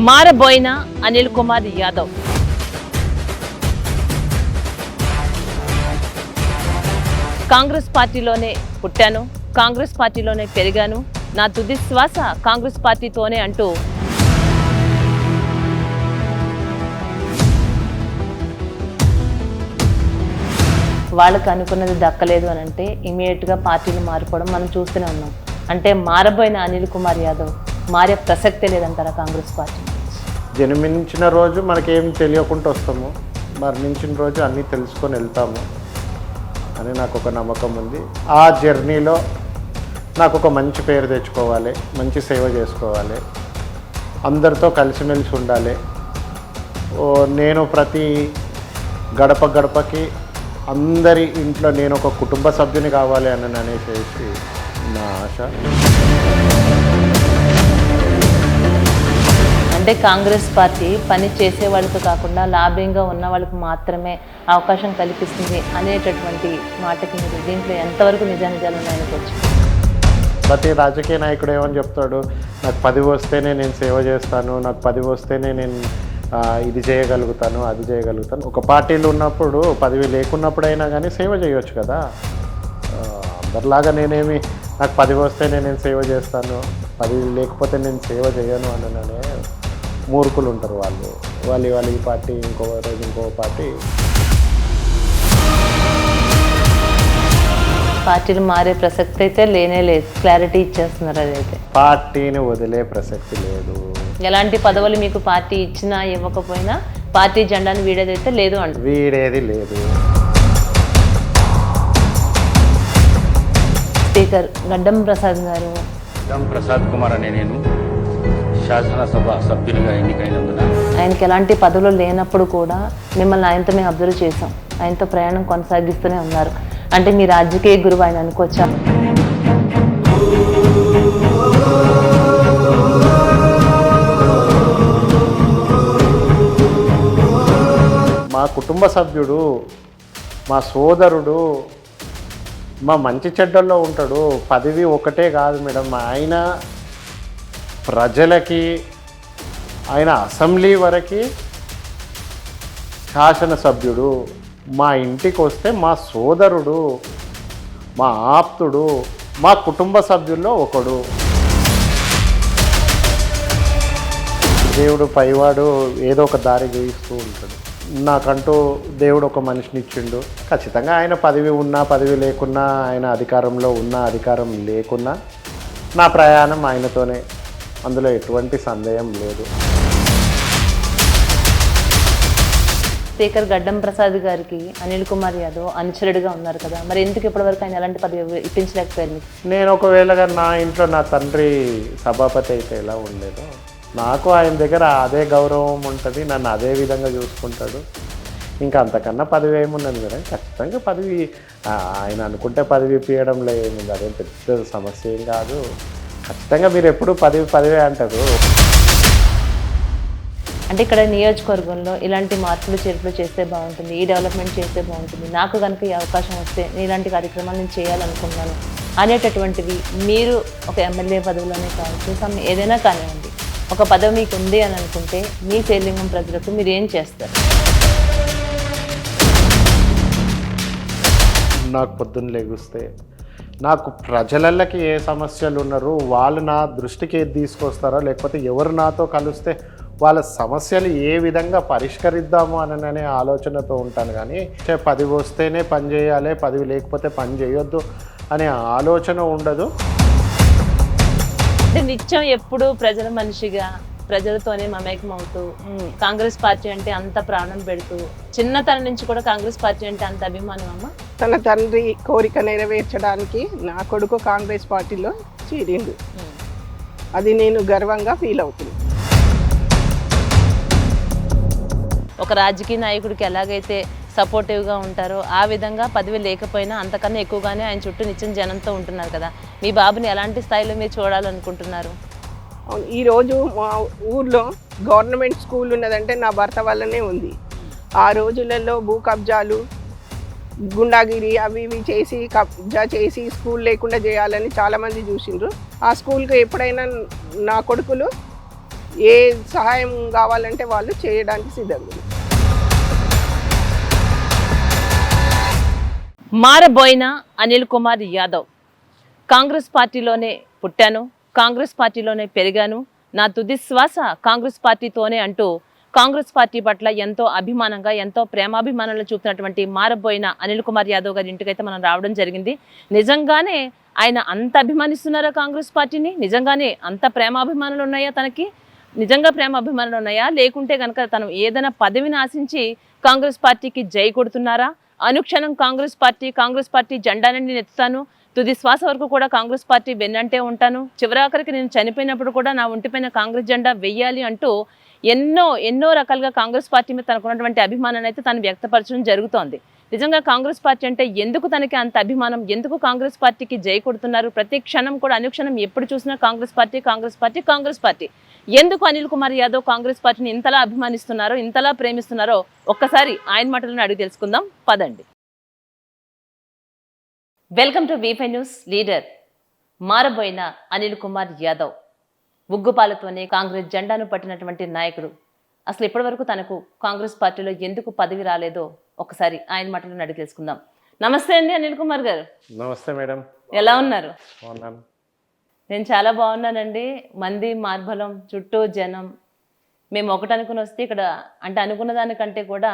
మారబోయిన అనిల్ కుమార్ యాదవ్. కాంగ్రెస్ పార్టీలోనే పుట్టాను, కాంగ్రెస్ పార్టీలోనే పెరిగాను, నా తుది శ్వాస కాంగ్రెస్ పార్టీతోనే అంటూ వాళ్ళకు అనుకున్నది దక్కలేదు అని అంటే ఇమీడియట్గా పార్టీలు మారిపోవడం మనం చూస్తూనే ఉన్నాం. అంటే మారబోయిన అనిల్ కుమార్ యాదవ్ మారే ప్రసక్తే లేదంటారా కాంగ్రెస్ పార్టీ? జన్మించిన రోజు మనకేం తెలియకుండా వస్తాము, మరణించిన రోజు అన్నీ తెలుసుకొని వెళ్తాము అని నాకు ఒక నమ్మకం ఉంది. ఆ జర్నీలో నాకు ఒక మంచి పేరు తెచ్చుకోవాలి, మంచి సేవ చేసుకోవాలి, అందరితో కలిసిమెలిసి ఉండాలి. నేను ప్రతి గడప గడపకి అందరి ఇంట్లో నేను ఒక కుటుంబ సభ్యుని కావాలి అని అనేసి నా ఆశ. అంటే కాంగ్రెస్ పార్టీ పని చేసే వాళ్ళతో కాకుండా లాభ్యంగా ఉన్న వాళ్ళకి మాత్రమే అవకాశం కల్పిస్తుంది అనేటటువంటి మాటకి మీరు దీంట్లో ఎంతవరకు నిజానిజాలు ఉన్నాయనుకోవచ్చు? ప్రతి రాజకీయ నాయకుడు ఏమని చెప్తాడు, నాకు 10 వస్తేనే నేను సేవ చేస్తాను, నాకు 10 వస్తేనే నేను ఇది చేయగలుగుతాను, అది చేయగలుగుతాను. ఒక పార్టీలో ఉన్నప్పుడు పదవి లేకున్నప్పుడైనా కానీ సేవ చేయవచ్చు కదా. అందరిలాగా నేనేమి నాకు 10 వస్తేనే నేను సేవ చేస్తాను, 10 లేకపోతే నేను సేవ చేయను అననే మూర్ఖులు ఉంటారు వాళ్ళు ఈ పార్టీ ఇంకో రోజు ఇంకో పార్టీలు మారే ప్రసక్తి అయితే లేనే లేదు, క్లారిటీ ఇచ్చేస్తున్నారు. అదైతే పార్టీని వదిలే ప్రసక్తి లేదు. ఎలాంటి పదవులు మీకు పార్టీ ఇచ్చినా ఇవ్వకపోయినా పార్టీ జెండాను వీడేదైతే లేదు అంట. వీడేది లేదు. స్పీకర్ గడ్డం ప్రసాద్ గారు. గడ్డం ప్రసాద్ కుమార్ అనే నేను శాసనసభ సభ్యునిగా ఎన్నికైనందున ఆయనకి ఎలాంటి పదవులు లేనప్పుడు కూడా మిమ్మల్ని ఆయనతో మేము అబ్జర్వ్ చేసాం, ఆయనతో ప్రయాణం కొనసాగిస్తూనే ఉన్నారు. అంటే మీ రాజకీయ గురువు ఆయన అనుకోవచ్చా? మా కుటుంబ సభ్యుడు, మా సోదరుడు, మా మంచి చెడ్డల్లో ఉంటాడు. పదవి ఒకటే కాదు మేడం, ఆయన ప్రజలకి, ఆయన అసెంబ్లీ వరకు శాసనసభ్యుడు. మా ఇంటికి వస్తే మా సోదరుడు, మా ఆప్తుడు, మా కుటుంబ సభ్యుల్లో ఒకడు. దేవుడు పైవాడు ఏదో ఒక దారి చూపిస్తూ ఉంటాడు. నాకంటూ దేవుడు ఒక మనిషిని ఇచ్చిండు. ఖచ్చితంగా ఆయన పదవి ఉన్నా పదవి లేకున్నా, ఆయన అధికారంలో ఉన్నా అధికారం లేకున్నా నా ప్రయాణం ఆయనతోనే, అందులో ఎటువంటి సందేహం లేదు. స్పీకర్ గడ్డం ప్రసాద్ గారికి అనిల్ కుమార్ యాదవ్ అనుచరుడిగా ఉన్నారు కదా, మరి ఎందుకు ఇప్పటివరకు ఆయన ఎలాంటి పదవి ఇప్పించలేకపోయారు మీకు? నేను ఒకవేళగా నా ఇంట్లో నా తండ్రి సభాపతి అయితే ఎలా ఉండేదో, నాకు ఆయన దగ్గర అదే గౌరవం ఉంటుంది, నన్ను అదే విధంగా చూసుకుంటాడు. ఇంకా అంతకన్నా పదవి ఏమున్నది మేడం. ఖచ్చితంగా పదవి ఆయన అనుకుంటే పదవి ఇప్పించడంలో ఏముంది, అదేం పెద్ద సమస్య ఏం కాదు. ఖచ్చితంగా మీరు ఎప్పుడు పదవి అంటారు. అంటే ఇక్కడ నియోజకవర్గంలో ఇలాంటి మార్పులు చేర్పులు చేస్తే బాగుంటుంది, ఈ డెవలప్మెంట్ చేస్తే బాగుంటుంది, నాకు కనుక ఈ అవకాశం వస్తే నేను ఇలాంటి కార్యక్రమాలు నేను చేయాలనుకున్నాను అనేటటువంటివి మీరు ఒక ఎమ్మెల్యే పదవిలోనే కావచ్చు, ఏదైనా కానివ్వండి, ఒక పదవి మీకు ఉంది అని అనుకుంటే మీ శేర్లింగం ప్రజలకు మీరు ఏం చేస్తారు? నాకు పొద్దున్న లెగుస్తే నాకు ప్రజలకి ఏ సమస్యలు ఉన్నారు, వాళ్ళు నా దృష్టికి ఏది తీసుకొస్తారో, లేకపోతే ఎవరు నాతో కలిస్తే వాళ్ళ సమస్యలు ఏ విధంగా పరిష్కరిద్దాము అనే ఆలోచనతో ఉంటాను. కానీ 10 వస్తేనే పని చేయాలి, 10 లేకపోతే పని చేయొద్దు అనే ఆలోచన ఉండదు. అంటే నిత్యం ఎప్పుడు ప్రజల మనిషిగా ప్రజలతోనే మమేకం అవుతూ కాంగ్రెస్ పార్టీ అంటే అంత ప్రాణం పెడుతూ చిన్నతనం నుంచి కూడా కాంగ్రెస్ పార్టీ అంటే అంత అభిమానం అమ్మ. తన తండ్రి కోరిక నెరవేర్చడానికి నా కొడుకు కాంగ్రెస్ పార్టీలో చేరిండు, అది నేను గర్వంగా ఫీల్ అవుతుంది. ఒక రాజకీయ నాయకుడికి ఎలాగైతే సపోర్టివ్గా ఉంటారో ఆ విధంగా పదవి లేకపోయినా అంతకన్నా ఎక్కువగానే ఆయన చుట్టూ నిత్యం జనంతో ఉంటున్నారు కదా. మీ బాబుని ఎలాంటి స్థాయిలో మీరు చూడాలనుకుంటున్నారు? ఈరోజు మా ఊర్లో గవర్నమెంట్ స్కూల్ ఉన్నదంటే నా భర్త వల్లనే ఉంది. ఆ రోజులలో భూ కబ్జాలు, గుండాగిరి అవి ఇవి చేసి కబ్జా చేసి స్కూల్ లేకుండా చేయాలని చాలామంది చూసిండ్రు. ఆ స్కూల్కి ఎప్పుడైనా నా కొడుకులు ఏ సహాయం కావాలంటే వాళ్ళు చేయడానికి సిద్ధంగా ఉన్నారు. మారబోయిన అనిల్ కుమార్ యాదవ్. కాంగ్రెస్ పార్టీలోనే పుట్టాను, కాంగ్రెస్ పార్టీలోనే పెరిగాను, నా తుది శ్వాస కాంగ్రెస్ పార్టీతోనే అంటూ కాంగ్రెస్ పార్టీ పట్ల ఎంతో అభిమానంగా ఎంతో ప్రేమాభిమానాలు చూపుతున్నటువంటి మారబోయిన అనిల్ కుమార్ యాదవ్ గారి ఇంటికైతే మనం రావడం జరిగింది. నిజంగానే ఆయన అంత అభిమానిస్తున్నారా కాంగ్రెస్ పార్టీని? నిజంగానే అంత ప్రేమాభిమానాలు ఉన్నాయా తనకి? నిజంగా ప్రేమాభిమానాలు ఉన్నాయా? లేకుంటే కనుక తను ఏదైనా పదవిని ఆశించి కాంగ్రెస్ పార్టీకి జై కొడుతున్నారా? అనుక్షణం కాంగ్రెస్ పార్టీ జెండాని నేను ఎత్తుతాను, తుది శ్వాస వరకు కూడా కాంగ్రెస్ పార్టీ వెన్నంటే ఉంటాను, చివరాఖరికి నేను చనిపోయినప్పుడు కూడా నా ఒంటిపైన కాంగ్రెస్ జెండా వెయ్యాలి అంటూ ఎన్నో రకాలుగా కాంగ్రెస్ పార్టీ మీద తనకున్నటువంటి అభిమానాన్ని అయితే తను వ్యక్తపరచడం జరుగుతోంది. నిజంగా కాంగ్రెస్ పార్టీ అంటే ఎందుకు తనకి అంత అభిమానం? ఎందుకు కాంగ్రెస్ పార్టీకి జై కొడుతున్నారు? ప్రతి క్షణం కూడా అనుక్షణం ఎప్పుడు చూసినా కాంగ్రెస్ పార్టీ. ఎందుకు అనిల్ కుమార్ యాదవ్ కాంగ్రెస్ పార్టీని ఇంతలా అభిమానిస్తున్నారో, ఇంతలా ప్రేమిస్తున్నారో ఒక్కసారి ఆయన మాటలను అడిగి తెలుసుకుందాం పదండి. Welcome to V5 news. Leader Maraboina Anil Kumar Yadav ఉగ్గుపాలతోనే కాంగ్రెస్ జెండాను పట్టినటువంటి నాయకుడు. అసలు ఇప్పటి వరకు తనకు కాంగ్రెస్ పార్టీలో ఎందుకు పదవి రాలేదో ఒకసారి ఆయన మాటలను అడిగి తెలుసుకుందాం. నమస్తే అండి అనిల్ కుమార్ గారు. నమస్తే మేడం. ఎలా ఉన్నారు? బాగున్నాను. నేను చాలా బాగున్నానండి. మంది మార్బలం, చుట్టూ జనం. మేము ఒకటి అనుకుని వస్తే ఇక్కడ అంటే అనుకున్న దానికంటే కూడా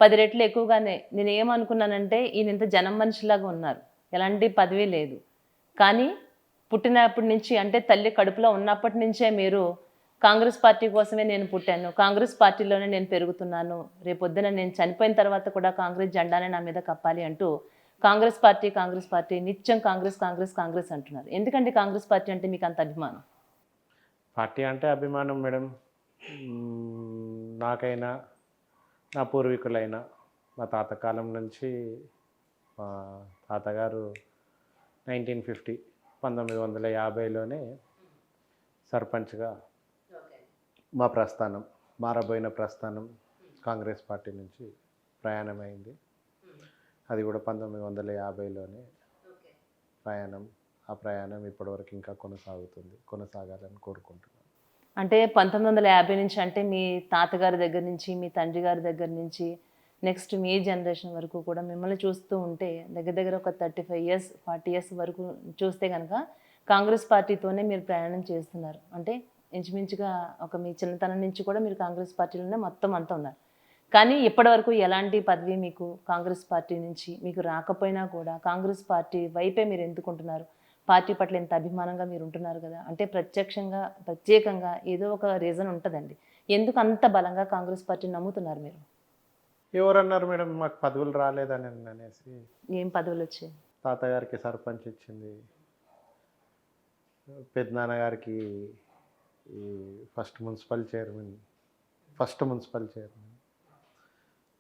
10 రెట్లు ఎక్కువగానే నేను ఏమనుకున్నానంటే ఈయన ఇంత జనం మనిషిలాగా ఉన్నారు, ఎలాంటి పదవి లేదు. కానీ పుట్టినప్పటి నుంచి అంటే తల్లి కడుపులో ఉన్నప్పటి నుంచే మీరు కాంగ్రెస్ పార్టీ కోసమే నేను పుట్టాను, కాంగ్రెస్ పార్టీలోనే నేను పెరుగుతున్నాను, రేపొద్దున నేను చనిపోయిన తర్వాత కూడా కాంగ్రెస్ జెండానే నా మీద కప్పాలి అంటూ కాంగ్రెస్ పార్టీ నిత్యం కాంగ్రెస్ అంటున్నారు. ఎందుకంటే కాంగ్రెస్ పార్టీ అంటే మీకు అంత అభిమానం? పార్టీ అంటే అభిమానం మేడం. నాకైనా నా పూర్వీకులైనా మా తాతకాలం నుంచి మా తాతగారు 1950లోనే సర్పంచ్గా మారబోయిన ప్రస్థానం కాంగ్రెస్ పార్టీ నుంచి ప్రయాణమైంది. అది కూడా 1950లోనే ప్రయాణం. ఆ ప్రయాణం ఇప్పటివరకు ఇంకా కొనసాగాలని కోరుకుంటున్నాను. అంటే 1950 నుంచి అంటే మీ తాతగారి దగ్గర నుంచి, మీ తండ్రి గారి దగ్గర నుంచి నెక్స్ట్ మీ జనరేషన్ వరకు కూడా మిమ్మల్ని చూస్తూ ఉంటే దగ్గర ఒక 35 ఇయర్స్ 40 ఇయర్స్ వరకు చూస్తే కనుక కాంగ్రెస్ పార్టీతోనే మీరు ప్రయాణం చేస్తున్నారు. అంటే ఇంచుమించుగా ఒక మీ చిన్నతనం నుంచి కూడా మీరు కాంగ్రెస్ పార్టీలోనే మొత్తం అంతా ఉన్నారు. కానీ ఇప్పటివరకు ఎలాంటి పదవి మీకు కాంగ్రెస్ పార్టీ నుంచి మీకు రాకపోయినా కూడా కాంగ్రెస్ పార్టీ వైపే మీరు ఎందుకుంటున్నారు? పార్టీ పట్ల ఎంత అభిమానంగా మీరు ఉంటున్నారు కదా, అంటే ప్రత్యేకంగా ఏదో ఒక రీజన్ ఉంటుందండి. ఎందుకు అంత బలంగా కాంగ్రెస్ పార్టీని నమ్ముతున్నారు మీరు? ఎవరన్నారు మేడం మాకు పదవులు రాలేదని అనేసి? ఏం పదవులు వచ్చాయి? తాతగారికి సర్పంచ్ ఇచ్చింది, పెద్దనాన్నగారికి ఈ ఫస్ట్ మున్సిపల్ చైర్మన్,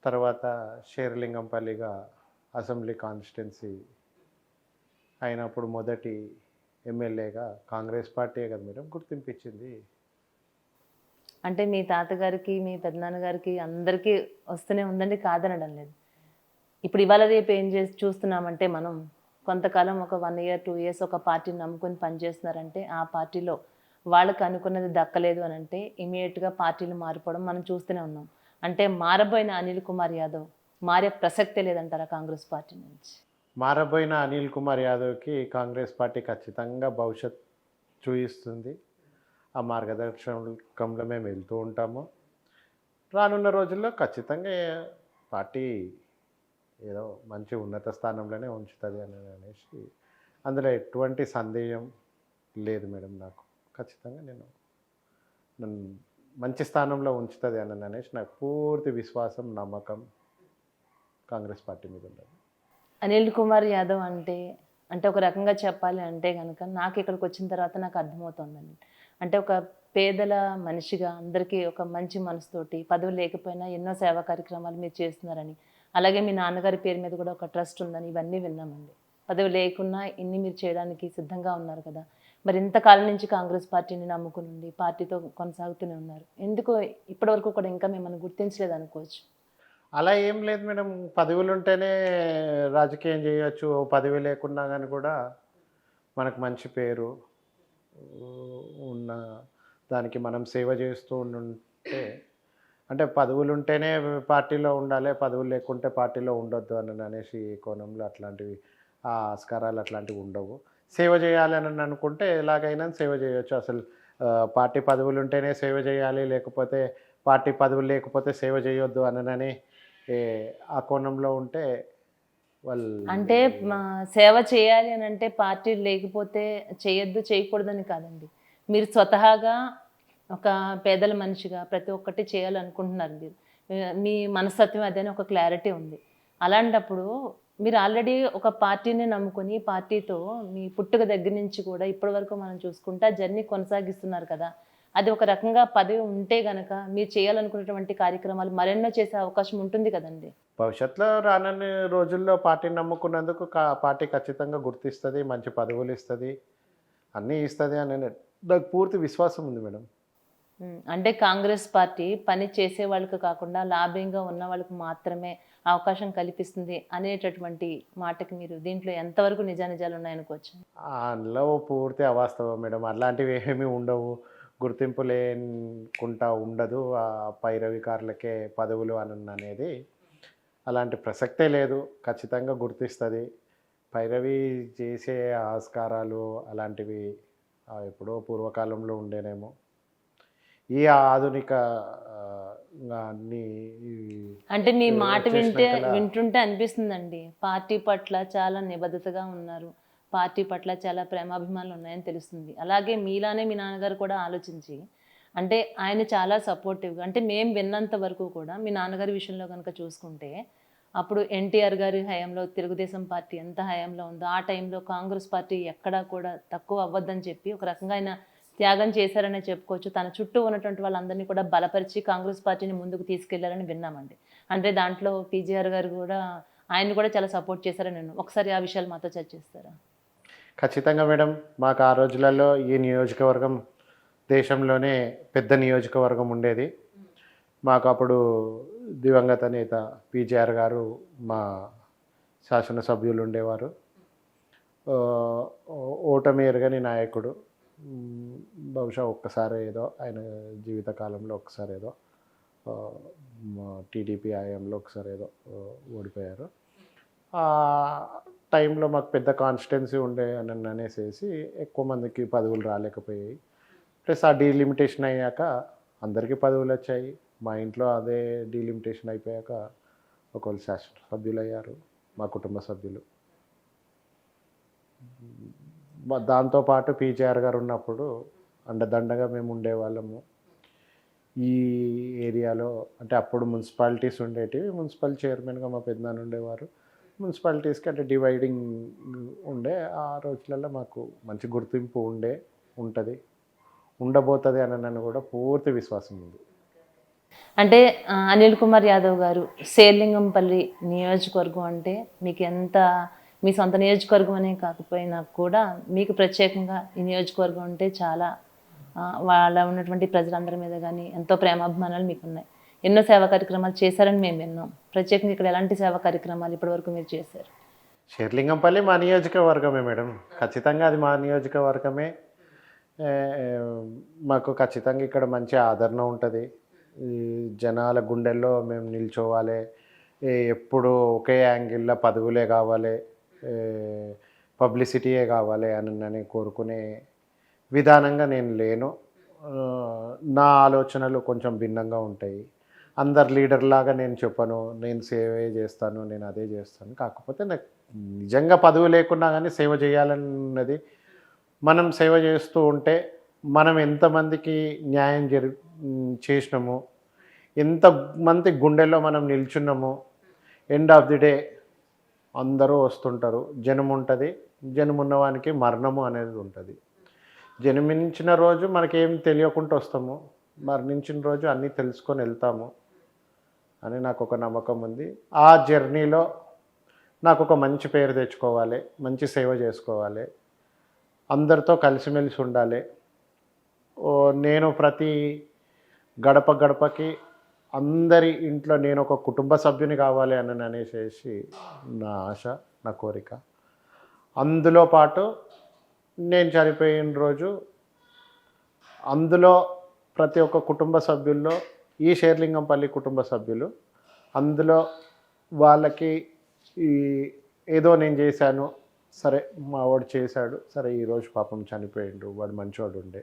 తర్వాత షేర్లింగంపల్లిగా అసెంబ్లీ కాన్స్టిట్యున్సీ అయినప్పుడు మొదటి ఎమ్మెల్యేగా కాంగ్రెస్ పార్టీయే కదా మేడం గుర్తింపించింది. అంటే మీ తాతగారికి మీ పెద్దనాన్నగారికి అందరికీ వస్తూనే ఉందండి, కాదనడం లేదు. ఇప్పుడు ఇవాళ రేపు ఏం చూస్తున్నామంటే మనం కొంతకాలం ఒక 1 year 2 years ఒక పార్టీని నమ్ముకొని పనిచేస్తున్నారంటే ఆ పార్టీలో వాళ్ళకి అనుకున్నది దక్కలేదు అని అంటే ఇమీడియట్గా పార్టీలు మారిపోవడం మనం చూస్తూనే ఉన్నాం. అంటే మారబోయిన అనిల్ కుమార్ యాదవ్ మారే ప్రసక్తే లేదంటారా కాంగ్రెస్ పార్టీ నుంచి? మారబోయిన అనిల్ కుమార్ యాదవ్కి కాంగ్రెస్ పార్టీ ఖచ్చితంగా భవిష్యత్ చూయిస్తుంది. ఆ మార్గదర్శకంలో మేము వెళ్తూ ఉంటాము. రానున్న రోజుల్లో ఖచ్చితంగా పార్టీ ఏదో మంచి ఉన్నత స్థానంలోనే ఉంచుతుంది అనేసి అందులో ఎటువంటి సందేహం లేదు మేడం. నాకు ఖచ్చితంగా నన్ను మంచి స్థానంలో ఉంచుతుంది అనేసి నాకు పూర్తి విశ్వాసం, నమ్మకం కాంగ్రెస్ పార్టీ మీద ఉన్నది. అనిల్ కుమార్ యాదవ్ అంటే ఒక రకంగా చెప్పాలి అంటే కనుక నాకు ఇక్కడికి వచ్చిన తర్వాత నాకు అర్థమవుతుందండి. అంటే ఒక పేదల మనిషిగా అందరికీ ఒక మంచి మనసుతోటి పదవి లేకపోయినా ఎన్నో సేవా కార్యక్రమాలు మీరు చేస్తున్నారని, అలాగే మీ నాన్నగారి పేరు మీద కూడా ఒక ట్రస్ట్ ఉందని ఇవన్నీ విన్నామండి. పదవి లేకున్నా ఇన్ని మీరు చేయడానికి సిద్ధంగా ఉన్నారు కదా. మరి ఇంతకాలం నుంచి కాంగ్రెస్ పార్టీని నమ్ముకుని ఉండి పార్టీతో కొనసాగుతూనే ఉన్నారు, ఎందుకు ఇప్పటివరకు కూడా ఇంకా మిమ్మల్ని గుర్తించలేదు అనుకోవచ్చు? అలా ఏం లేదు మేడం. పదవులు ఉంటేనే రాజకీయం చేయొచ్చు, పదవి లేకున్నా కానీ కూడా మనకు మంచి పేరు ఉన్న దానికి మనం సేవ చేస్తూ ఉంటే అంటే పదవులు ఉంటేనే పార్టీలో ఉండాలి, పదవులు లేకుంటే పార్టీలో ఉండొద్దు అని అనేసి ఈ కోణంలో అట్లాంటివి ఆస్కారాలు అట్లాంటివి ఉండవు. సేవ చేయాలని అనుకుంటే ఎలాగైనా సేవ చేయొచ్చు. అసలు పార్టీ పదవులు ఉంటేనే సేవ చేయాలి, లేకపోతే పార్టీ పదవులు లేకపోతే సేవ చేయొద్దు అనని ఆ కోణంలో ఉంటే వాళ్ళు అంటే సేవ చేయాలి అని అంటే పార్టీ లేకపోతే చేయొద్దు చేయకూడదని కాదండి. మీరు స్వతహాగా ఒక పేదల మనిషిగా ప్రతి ఒక్కటి చేయాలనుకుంటున్నారు మీరు. మీ మనస్తత్వం అదేని ఒక క్లారిటీ ఉంది. అలాంటప్పుడు మీరు ఆల్రెడీ ఒక పార్టీని నమ్ముకొని పార్టీతో మీ పుట్టుక దగ్గర నుంచి కూడా ఇప్పటి వరకు మనం చూసుకుంటే ఆ జర్నీ కొనసాగిస్తున్నారు కదా. అది ఒక రకంగా పదవి ఉంటే గనక మీరు చేయాలనుకున్నటువంటి కార్యక్రమాలు మరెన్నో చేసే అవకాశం ఉంటుంది కదండి. భవిష్యత్తులో రానున్న రోజుల్లో పార్టీని నమ్ముకున్నందుకు పార్టీ ఖచ్చితంగా గుర్తిస్తుంది, మంచి పదవులు ఇస్తుంది, అన్నీ ఇస్తుంది అని నాకు పూర్తి విశ్వాసం ఉంది మేడం. అంటే కాంగ్రెస్ పార్టీ పని చేసే వాళ్ళకి కాకుండా లాభ్యంగా ఉన్న వాళ్ళకి మాత్రమే అవకాశం కల్పిస్తుంది అనేటటువంటి మాటకి మీరు దీంట్లో ఎంతవరకు నిజానిజాలు ఉన్నాయనుకోవచ్చు? అందులో పూర్తి అవాస్తవం మేడం. అలాంటివి ఏమీ ఉండవు, గుర్తింపు లేకుండా ఉండదు. ఆ పైరవికారులకే పదవులు అనేది అలాంటి ప్రసక్తే లేదు. ఖచ్చితంగా గుర్తిస్తుంది. పైరవి చేసే ఆస్కారాలు అలాంటివి ఎప్పుడో పూర్వకాలంలో ఉండేనేమో. ఈ ఆధునిక అన్ని అంటే మీ మాట వింటుంటే అనిపిస్తుందండి, పార్టీ పట్ల చాలా నిబద్ధతగా ఉన్నారు, పార్టీ పట్ల చాలా ప్రేమాభిమానాలు ఉన్నాయని తెలుస్తుంది. అలాగే మీలానే మీ నాన్నగారు కూడా ఆలోచించి అంటే ఆయన చాలా సపోర్టివ్గా, అంటే మేము విన్నంత వరకు కూడా మీ నాన్నగారి విషయంలో కనుక చూసుకుంటే అప్పుడు ఎన్టీఆర్ గారి హయాంలో తెలుగుదేశం పార్టీ ఎంత హయాంలో ఉందో ఆ టైంలో కాంగ్రెస్ పార్టీ ఎక్కడా కూడా తక్కువ అవ్వద్దని చెప్పి ఒక రకంగా ఆయన త్యాగం చేశారనే చెప్పుకోవచ్చు. తన చుట్టూ ఉన్నటువంటి వాళ్ళందరినీ కూడా బలపరిచి కాంగ్రెస్ పార్టీని ముందుకు తీసుకెళ్లారని విన్నామండి. అంటే దాంట్లో పీజీఆర్ గారు కూడా ఆయన్ని కూడా చాలా సపోర్ట్ చేశారని నేను ఒకసారి ఆ విషయాలు మాతో చర్చిస్తారా? ఖచ్చితంగా మేడం. మాకు ఆ రోజులలో ఈ నియోజకవర్గం దేశంలోనే పెద్ద నియోజకవర్గం ఉండేది. మాకు అప్పుడు దివంగత నేత పీజీఆర్ గారు మా శాసనసభ్యులు ఉండేవారు. ఓటమి ఎరగని నాయకుడు. బహుశా ఒక్కసారి ఏదో ఆయన జీవితకాలంలో ఒక్కసారి ఏదో టీడీపీ హయాంలో ఒకసారి ఏదో ఓడిపోయారు. ఆ టైంలో మాకు పెద్ద కాన్స్టిట్యున్సీ ఉండే అని అనేసి ఎక్కువ మందికి పదవులు రాలేకపోయాయి. ప్లస్ ఆ డీలిమిటేషన్ అయ్యాక అందరికీ పదవులు వచ్చాయి. మా ఇంట్లో అదే డీలిమిటేషన్ అయిపోయాక ఒకళ్ళు శాసనసభ్యులు అయ్యారు, మా కుటుంబ సభ్యులు. దాంతోపాటు పీజీఆర్ గారు ఉన్నప్పుడు అండదండగా మేము ఉండేవాళ్ళము. ఈ ఏరియాలో అంటే అప్పుడు మున్సిపాలిటీస్ ఉండేటివి. మున్సిపల్ చైర్మన్గా మా పెద్దనాన్న ఉండేవారు. మున్సిపాలిటీస్కి అంటే డివైడింగ్ ఉండే. ఆ రోజులలో మాకు మంచి గుర్తింపు ఉంటుంది, ఉండబోతుంది అని నన్ను కూడా పూర్తి విశ్వాసం ఉంది. అంటే అనిల్ కుమార్ యాదవ్ గారు శేర్లింగంపల్లి నియోజకవర్గం అంటే మీకు ఎంత, మీ సొంత నియోజకవర్గం అనే కాకపోయినా కూడా మీకు ప్రత్యేకంగా ఈ నియోజకవర్గం అంటే చాలా వాళ్ళ ఉన్నటువంటి ప్రజలందరి మీద కానీ ఎంతో ప్రేమాభిమానాలు మీకు ఉన్నాయి. ఎన్నో సేవా కార్యక్రమాలు చేశారని మేము విన్నాం. ప్రత్యేకంగా ఇక్కడ ఎలాంటి సేవా కార్యక్రమాలు ఇప్పటివరకు మీరు చేశారు? శేర్లింగంపల్లి మా నియోజకవర్గమే మేడం. ఖచ్చితంగా అది మా నియోజకవర్గమే. మాకు ఖచ్చితంగా ఇక్కడ మంచి ఆదరణ ఉంటుంది. ఈ జనాల గుండెల్లో మేము నిల్చోవాలి, ఎప్పుడు ఒకే యాంగిల్లో పదవులే కావాలి, పబ్లిసిటీయే కావాలి అని కోరుకునే విధానంగా నేను లేను. నా ఆలోచనలు కొంచెం భిన్నంగా ఉంటాయి. అందరు లీడర్ లాగా నేను చెప్పను, నేను సేవే చేస్తాను, నేను అదే చేస్తాను. కాకపోతే నాకు నిజంగా పదవి లేకున్నా కానీ సేవ చేయాలన్నది, మనం సేవ చేస్తూ ఉంటే మనం ఎంతమందికి న్యాయం చేసినాము, ఎంతమంది గుండెల్లో మనం నిల్చున్నాము, ఎండ్ ఆఫ్ ది డే అందరూ వస్తుంటారు. జనం ఉంటుంది, జనం ఉన్నవానికి మరణము అనేది ఉంటుంది. జన్మించిన రోజు మనకేం తెలియకుండా వస్తాము, మరణించిన రోజు అన్నీ తెలుసుకొని వెళ్తాము అని నాకు ఒక నమ్మకం ఉంది. ఆ జర్నీలో నాకు ఒక మంచి పేరు తెచ్చుకోవాలి, మంచి సేవ చేసుకోవాలి, అందరితో కలిసిమెలిసి ఉండాలి. నేను ప్రతి గడప గడపకి అందరి ఇంట్లో నేను ఒక కుటుంబ సభ్యుని కావాలి అని అనేసి నా ఆశ, నా కోరిక. అందులో పాటు నేను చనిపోయిన రోజు అందులో ప్రతి ఒక్క కుటుంబ సభ్యుల్లో ఈ షేర్లింగంపల్లి కుటుంబ సభ్యులు అందులో వాళ్ళకి ఈ ఏదో నేను చేశాను, సరే మా వాడు చేశాడు, సరే ఈరోజు పాపం చనిపోయిండు, వాడు మంచివాడు ఉండే,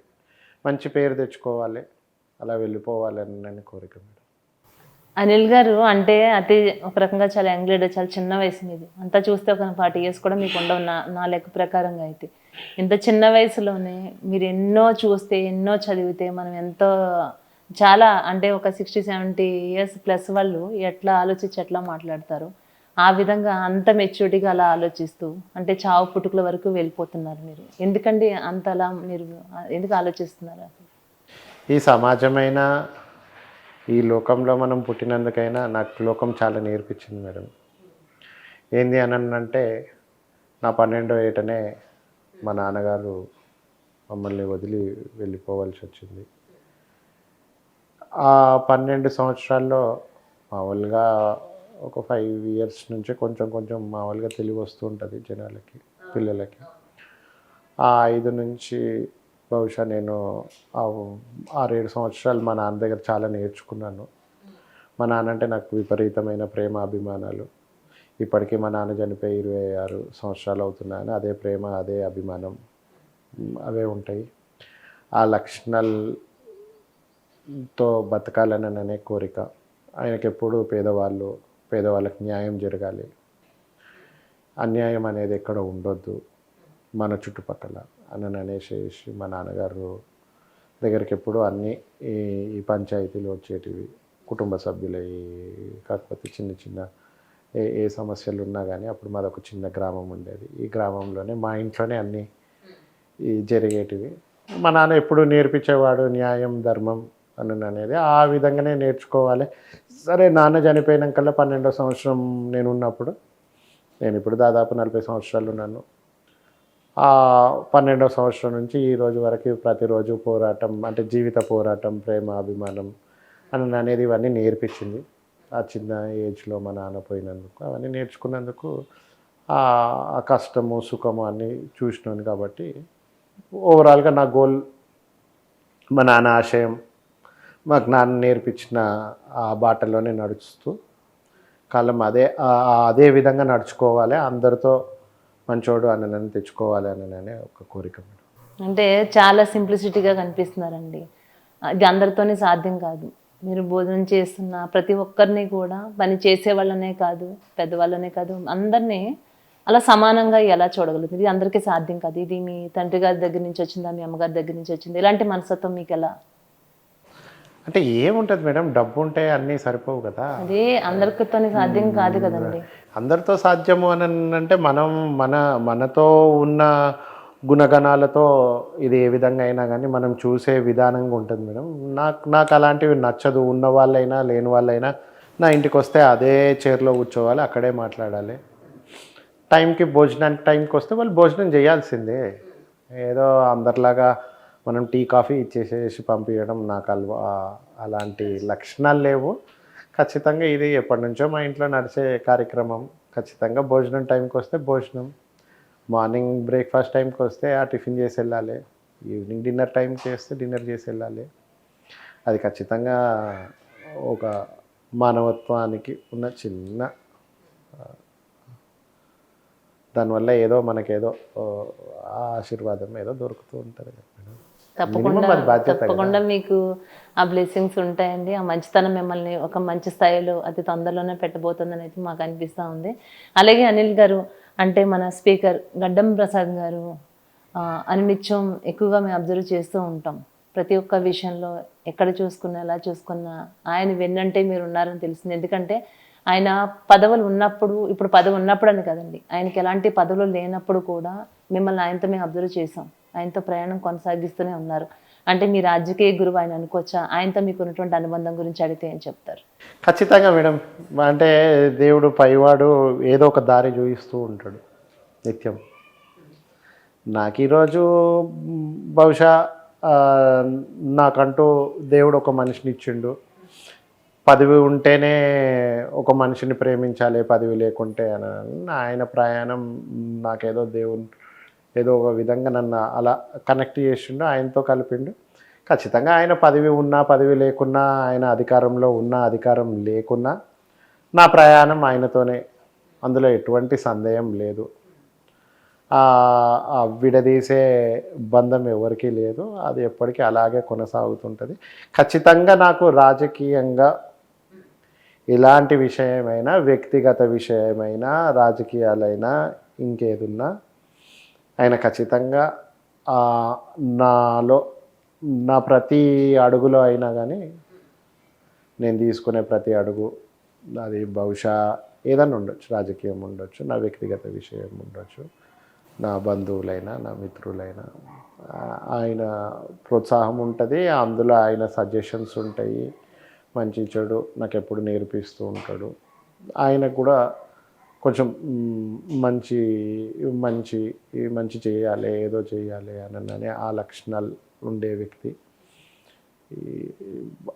మంచి పేరు తెచ్చుకోవాలి, అలా వెళ్ళిపోవాలని నేను కోరిక మేడం. అనిల్ గారు అంటే అతి ఒక రకంగా చాలా యంగ్ లీడర్, చాలా చిన్న వయసు మీది. అంతా చూస్తే ఒక 40 years కూడా మీకు ఉండవు నా లెక్క ప్రకారంగా అయితే. ఇంత చిన్న వయసులోనే మీరు ఎన్నో చూస్తే, ఎన్నో చదివితే, మనం ఎంతో చాలా అంటే ఒక 60-70 years ప్లస్ వాళ్ళు ఎట్లా ఆలోచించి ఎట్లా మాట్లాడతారు, ఆ విధంగా అంత మెచ్యూరిటీగా అలా ఆలోచిస్తూ అంటే చావు పుట్టుకల వరకు వెళ్ళిపోతున్నారు మీరు. ఎందుకండి అంత అలా మీరు ఎందుకు ఆలోచిస్తున్నారు అసలు? ఈ సమాజమైన ఈ లోకంలో మనం పుట్టినందుకైనా నాకు లోకం చాలా నేర్పించింది మేడం. ఏంది అని అంటే నా 12వ ఏటనే మా నాన్నగారు మమ్మల్ని వదిలి వెళ్ళిపోవాల్సి వచ్చింది. ఆ 12 సంవత్సరాల్లో మామూలుగా ఒక 5 years నుంచి కొంచెం కొంచెం మామూలుగా తెలివి వస్తూ ఉంటుంది జనాలకి, పిల్లలకి. ఆ 5 నుంచి బహుశా నేను 6-7 సంవత్సరాలు మా నాన్న దగ్గర చాలా నేర్చుకున్నాను. మా నాన్న అంటే నాకు విపరీతమైన ప్రేమ, అభిమానాలు. ఇప్పటికీ మా నాన్న చనిపోయి 26 సంవత్సరాలు అవుతున్నాయని అదే ప్రేమ, అదే అభిమానం అవే ఉంటాయి. ఆ లక్షణాలతో బతకాలని అనే కోరిక. ఆయనకి ఎప్పుడు పేదవాళ్ళకి న్యాయం జరగాలి, అన్యాయం అనేది ఎక్కడ ఉండొద్దు మన చుట్టుపక్కల అని అనేసి మా నాన్నగారు దగ్గరికి ఎప్పుడు అన్నీ ఈ పంచాయతీలు వచ్చేటివి, కుటుంబ సభ్యులు. కాకపోతే చిన్న చిన్న ఏ సమస్యలు ఉన్నా కానీ అప్పుడు మాది ఒక చిన్న గ్రామం ఉండేది. ఈ గ్రామంలోనే మా ఇంట్లోనే అన్నీ జరిగేటివి. మా నాన్న ఎప్పుడు నేర్పించేవాడు న్యాయం, ధర్మం అని అనేది. ఆ విధంగానే నేర్చుకోవాలి. సరే నాన్న చనిపోయినాకల్లా 12వ సంవత్సరం నేను ఉన్నప్పుడు, నేను ఇప్పుడు దాదాపు 40 సంవత్సరాలు ఉన్నాను. ఆ 12వ సంవత్సరం నుంచి ఈ రోజు వరకు ప్రతిరోజు పోరాటం, అంటే జీవిత పోరాటం, ప్రేమ, అభిమానం అని అనేది ఇవన్నీ నేర్పించింది. ఆ చిన్న ఏజ్లో మా నాన్న పోయినందుకు అవన్నీ నేర్చుకున్నందుకు ఆ కష్టము, సుఖము అన్నీ చూసినాను. కాబట్టి ఓవరాల్గా నా గోల్, మా నాన్న ఆశయం, మాకు నాన్న నేర్పించిన ఆ బాటలోనే నడుస్తూ కాలం అదే విధంగా నడుచుకోవాలి, అందరితో మంచోడు అని నన్ను తెచ్చుకోవాలి అని ఒక కోరిక మేడం. అంటే చాలా సింప్లిసిటీగా కనిపిస్తున్నారండి. ఇది అందరితోనే సాధ్యం కాదు. మీరు భోజనం చేస్తున్న ప్రతి ఒక్కరిని కూడా, పని చేసే వాళ్ళనే కాదు, పెద్దవాళ్ళనే కాదు, అందరినీ అలా సమానంగా ఎలా చూడగలుగుతుంది? ఇది అందరికీ సాధ్యం కాదు. ఇది మీ తండ్రి గారి దగ్గర నుంచి వచ్చిందా, మీ అమ్మగారి దగ్గర నుంచి వచ్చింది? ఇలాంటి మనస్తత్వం మీకు ఎలా? అంటే ఏముంటుంది మేడం, డబ్బు ఉంటే అన్నీ సరిపోవు కదా. అదే అందరితోనే సాధ్యం కాదు కదండి. అందరితో సాధ్యము అని అంటే మనం మనతో ఉన్న గుణగణాలతో ఇది ఏ విధంగా అయినా కానీ మనం చూసే విధానంగా ఉంటుంది మేడం. నాకు అలాంటివి నచ్చదు. ఉన్న వాళ్ళైనా లేని వాళ్ళైనా నా ఇంటికి వస్తే అదే చైర్లో కూర్చోవాలి, అక్కడే మాట్లాడాలి. భోజనానికి టైంకి వస్తే వాళ్ళు భోజనం చేయాల్సిందే. ఏదో అందరిలాగా మనం టీ కాఫీ ఇచ్చేసేసి పంపించడం నాకు అలాంటి లక్షణాలు లేవు. ఖచ్చితంగా ఇది ఎప్పటి నుంచో మా ఇంట్లో నడిచే కార్యక్రమం. ఖచ్చితంగా భోజనం టైంకి వస్తే భోజనం, మార్నింగ్ బ్రేక్ఫాస్ట్ టైంకి వస్తే ఆ టిఫిన్ చేసి వెళ్ళాలి, ఈవినింగ్ డిన్నర్ టైంకి చేస్తే డిన్నర్ చేసి వెళ్ళాలి. అది ఖచ్చితంగా ఒక మానవత్వానికి ఉన్న చిన్న, దానివల్ల ఏదో మనకేదో ఆశీర్వాదం ఏదో దొరుకుతూ ఉంటుంది. తప్పకుండా మీకు ఆ బ్లెస్సింగ్స్ ఉంటాయండి. ఆ మంచితనం మిమ్మల్ని ఒక మంచి స్థాయిలో అతి తొందరలోనే పెట్టబోతుందని అయితే మాకు అనిపిస్తూ ఉంది. అలాగే అనిల్ గారు అంటే మన స్పీకర్ గడ్డం ప్రసాద్ గారు అనినిత్యం ఎక్కువగా మేము అబ్జర్వ్ చేస్తూ ఉంటాం. ప్రతి ఒక్క విషయంలో ఎక్కడ చూసుకున్నా, ఎలా చూసుకున్నా ఆయన వెన్నంటే మీరు ఉన్నారని తెలిసింది. ఎందుకంటే ఆయన పదవులు ఉన్నప్పుడు, ఇప్పుడు పదవి ఉన్నప్పుడు అని కదండి, ఆయనకి ఎలాంటి పదవులు లేనప్పుడు కూడా మిమ్మల్ని ఆయనతో మేము అబ్జర్వ్ చేసాం. ఆయనతో ప్రయాణం కొనసాగిస్తూనే ఉన్నారు. అంటే మీ రాజకీయ గురువు ఆయన అనుకోవచ్చా? ఆయనతో మీకు ఉన్నటువంటి అనుబంధం గురించి అడిగితే ఏం చెప్తారు? ఖచ్చితంగా మేడం. అంటే దేవుడు పైవాడు ఏదో ఒక దారి చూపిస్తూ ఉంటాడు నిత్యం. నాకు ఈరోజు బహుశా నాకంటూ దేవుడు ఒక మనిషిని ఇచ్చిండు. పదవి ఉంటేనే ఒక మనిషిని ప్రేమించాలి, పదవి లేకుంటే అని ఆయన ప్రయాణం నాకేదో దేవుడు ఏదో ఒక విధంగా నన్ను అలా కనెక్ట్ చేసిండు, ఆయనతో కలిపిండు. ఖచ్చితంగా ఆయన పదవి ఉన్నా పదవి లేకున్నా, ఆయన అధికారంలో ఉన్నా అధికారం లేకున్నా నా ప్రయాణం ఆయనతోనే, అందులో ఎటువంటి సందేహం లేదు. విడదీసే బంధం ఎవరికీ లేదు, అది ఎప్పటికీ అలాగే కొనసాగుతుంటుంది. ఖచ్చితంగా నాకు రాజకీయంగా ఎలాంటి విషయమైనా, వ్యక్తిగత విషయమైనా, రాజకీయాలైనా, ఇంకేదున్నా ఆయన ఖచ్చితంగా నాలో నా ప్రతి అడుగులో అయినా కానీ, నేను తీసుకునే ప్రతి అడుగు అది బహుశా ఏదన్నా ఉండొచ్చు, రాజకీయం ఉండొచ్చు, నా వ్యక్తిగత విషయం ఉండొచ్చు, నా బంధువులైనా నా మిత్రులైనా, ఆయన ప్రోత్సాహం ఉంటుంది, అందులో ఆయన సజెషన్స్ ఉంటాయి, మంచి చెడు నాకు ఎప్పుడు నేర్పిస్తూ ఉంటాడు. ఆయన కూడా కొంచెం మంచి మంచి మంచి చేయాలి, ఏదో చేయాలి అని ఆ లక్షణాలు ఉండే వ్యక్తి,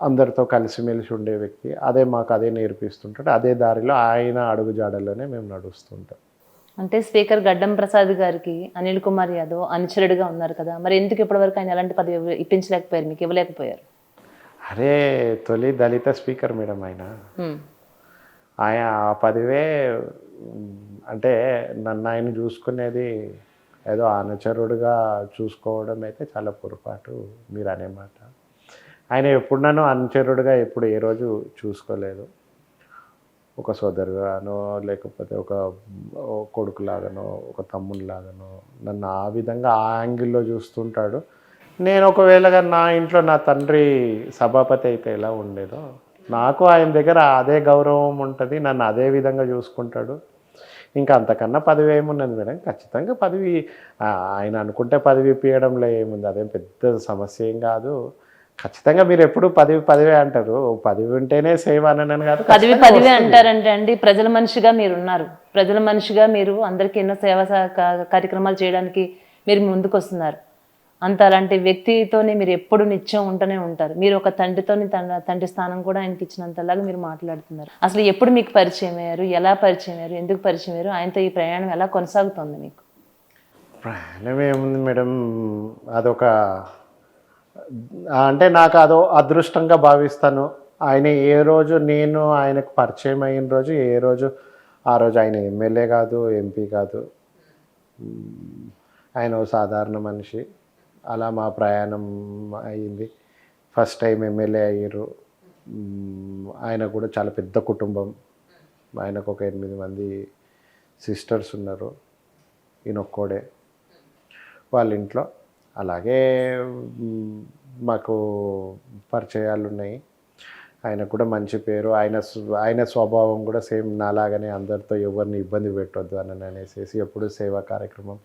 అందరితో కలిసిమెలిసి ఉండే వ్యక్తి. అదే మాకు అదే నేర్పిస్తుంటాడు. అదే దారిలో ఆయన అడుగుజాడల్లోనే మేము నడుస్తుంటాం. అంటే స్పీకర్ గడ్డం ప్రసాద్ గారికి అనిల్ కుమార్ యాదవ్ అనుచరుడిగా ఉన్నారు కదా, మరి ఎందుకు ఇప్పటివరకు ఆయన ఎలాంటి పదవి ఇప్పించలేకపోయారు, మీకు ఇవ్వలేకపోయారు? అరే తొలి దళిత స్పీకర్ మేడం ఆయన. ఆయన ఆ పదవే అంటే నన్ను ఆయన చూసుకునేది ఏదో అనుచరుడుగా చూసుకోవడం అయితే చాలా పొరపాటు మీరు అనే మాట. ఆయన ఎప్పుడు నన్ను అనుచరుడుగా ఎప్పుడు ఏ రోజు చూసుకోలేదు. ఒక సోదరుగానో లేకపోతే ఒక కొడుకులాగానో ఒక తమ్ముడిలాగానో నన్ను ఆ విధంగా ఆ యాంగిల్లో చూస్తుంటాడు. నేను ఒకవేళ నా ఇంట్లో నా తండ్రి సభాపతి అయితే ఎలా ఉండేదో నాకు ఆయన దగ్గర అదే గౌరవం ఉంటుంది, నన్ను అదే విధంగా చూసుకుంటాడు. ఇంకా అంతకన్నా పదవి ఏమున్నది మేడం? ఖచ్చితంగా పదవి ఆయన అనుకుంటే పదవి ఇప్పించడంలో ఏముంది, అదేం పెద్ద సమస్య ఏం కాదు. ఖచ్చితంగా మీరు ఎప్పుడు పదవి అంటారు, పదవి ఉంటేనే సేవ అనని కాదు, పదవి అంటారంటే అండి, ప్రజల మనిషిగా మీరు ఉన్నారు, ప్రజల మనిషిగా మీరు అందరికీ ఎన్నో సేవా కార్యక్రమాలు చేయడానికి మీరు ముందుకు వస్తున్నారు. అంత అలాంటి వ్యక్తితోనే మీరు ఎప్పుడు నిత్యం ఉంటూనే ఉంటారు. మీరు ఒక తండ్రితోని తండ్రి స్థానం కూడా ఆయనకి ఇచ్చినంతలాగా మీరు మాట్లాడుతున్నారు. అసలు ఎప్పుడు మీకు పరిచయం అయ్యారు, ఎలా పరిచయం అయ్యారు, ఎందుకు పరిచయం అయ్యారు, ఆయనతో ఈ ప్రయాణం ఎలా కొనసాగుతుంది మీకు? ప్రయాణం ఏముంది మేడం, అదొక అంటే నాకు అదో అదృష్టంగా భావిస్తాను. ఆయన ఏ రోజు నేను ఆయనకు పరిచయం అయిన రోజు ఏ రోజు ఆ రోజు ఆయన ఎమ్మెల్యే కాదు, ఎంపీ కాదు, ఆయన ఓ సాధారణ మనిషి. అలా మా ప్రయాణం అయింది. ఫస్ట్ టైం ఎమ్మెల్యే అయ్యారు. ఆయన కూడా చాలా పెద్ద కుటుంబం, ఆయనకు ఒక 8 మంది సిస్టర్స్ ఉన్నారు, ఈయన ఒక్కోడే వాళ్ళ ఇంట్లో. అలాగే మాకు పరిచయాలు ఉన్నాయి. ఆయన కూడా మంచి పేరు, ఆయన స్వభావం కూడా సేమ్ నాలాగానే అందరితో ఎవరిని ఇబ్బంది పెట్టొద్దు అని అనేసి ఎప్పుడు సేవా కార్యక్రమం.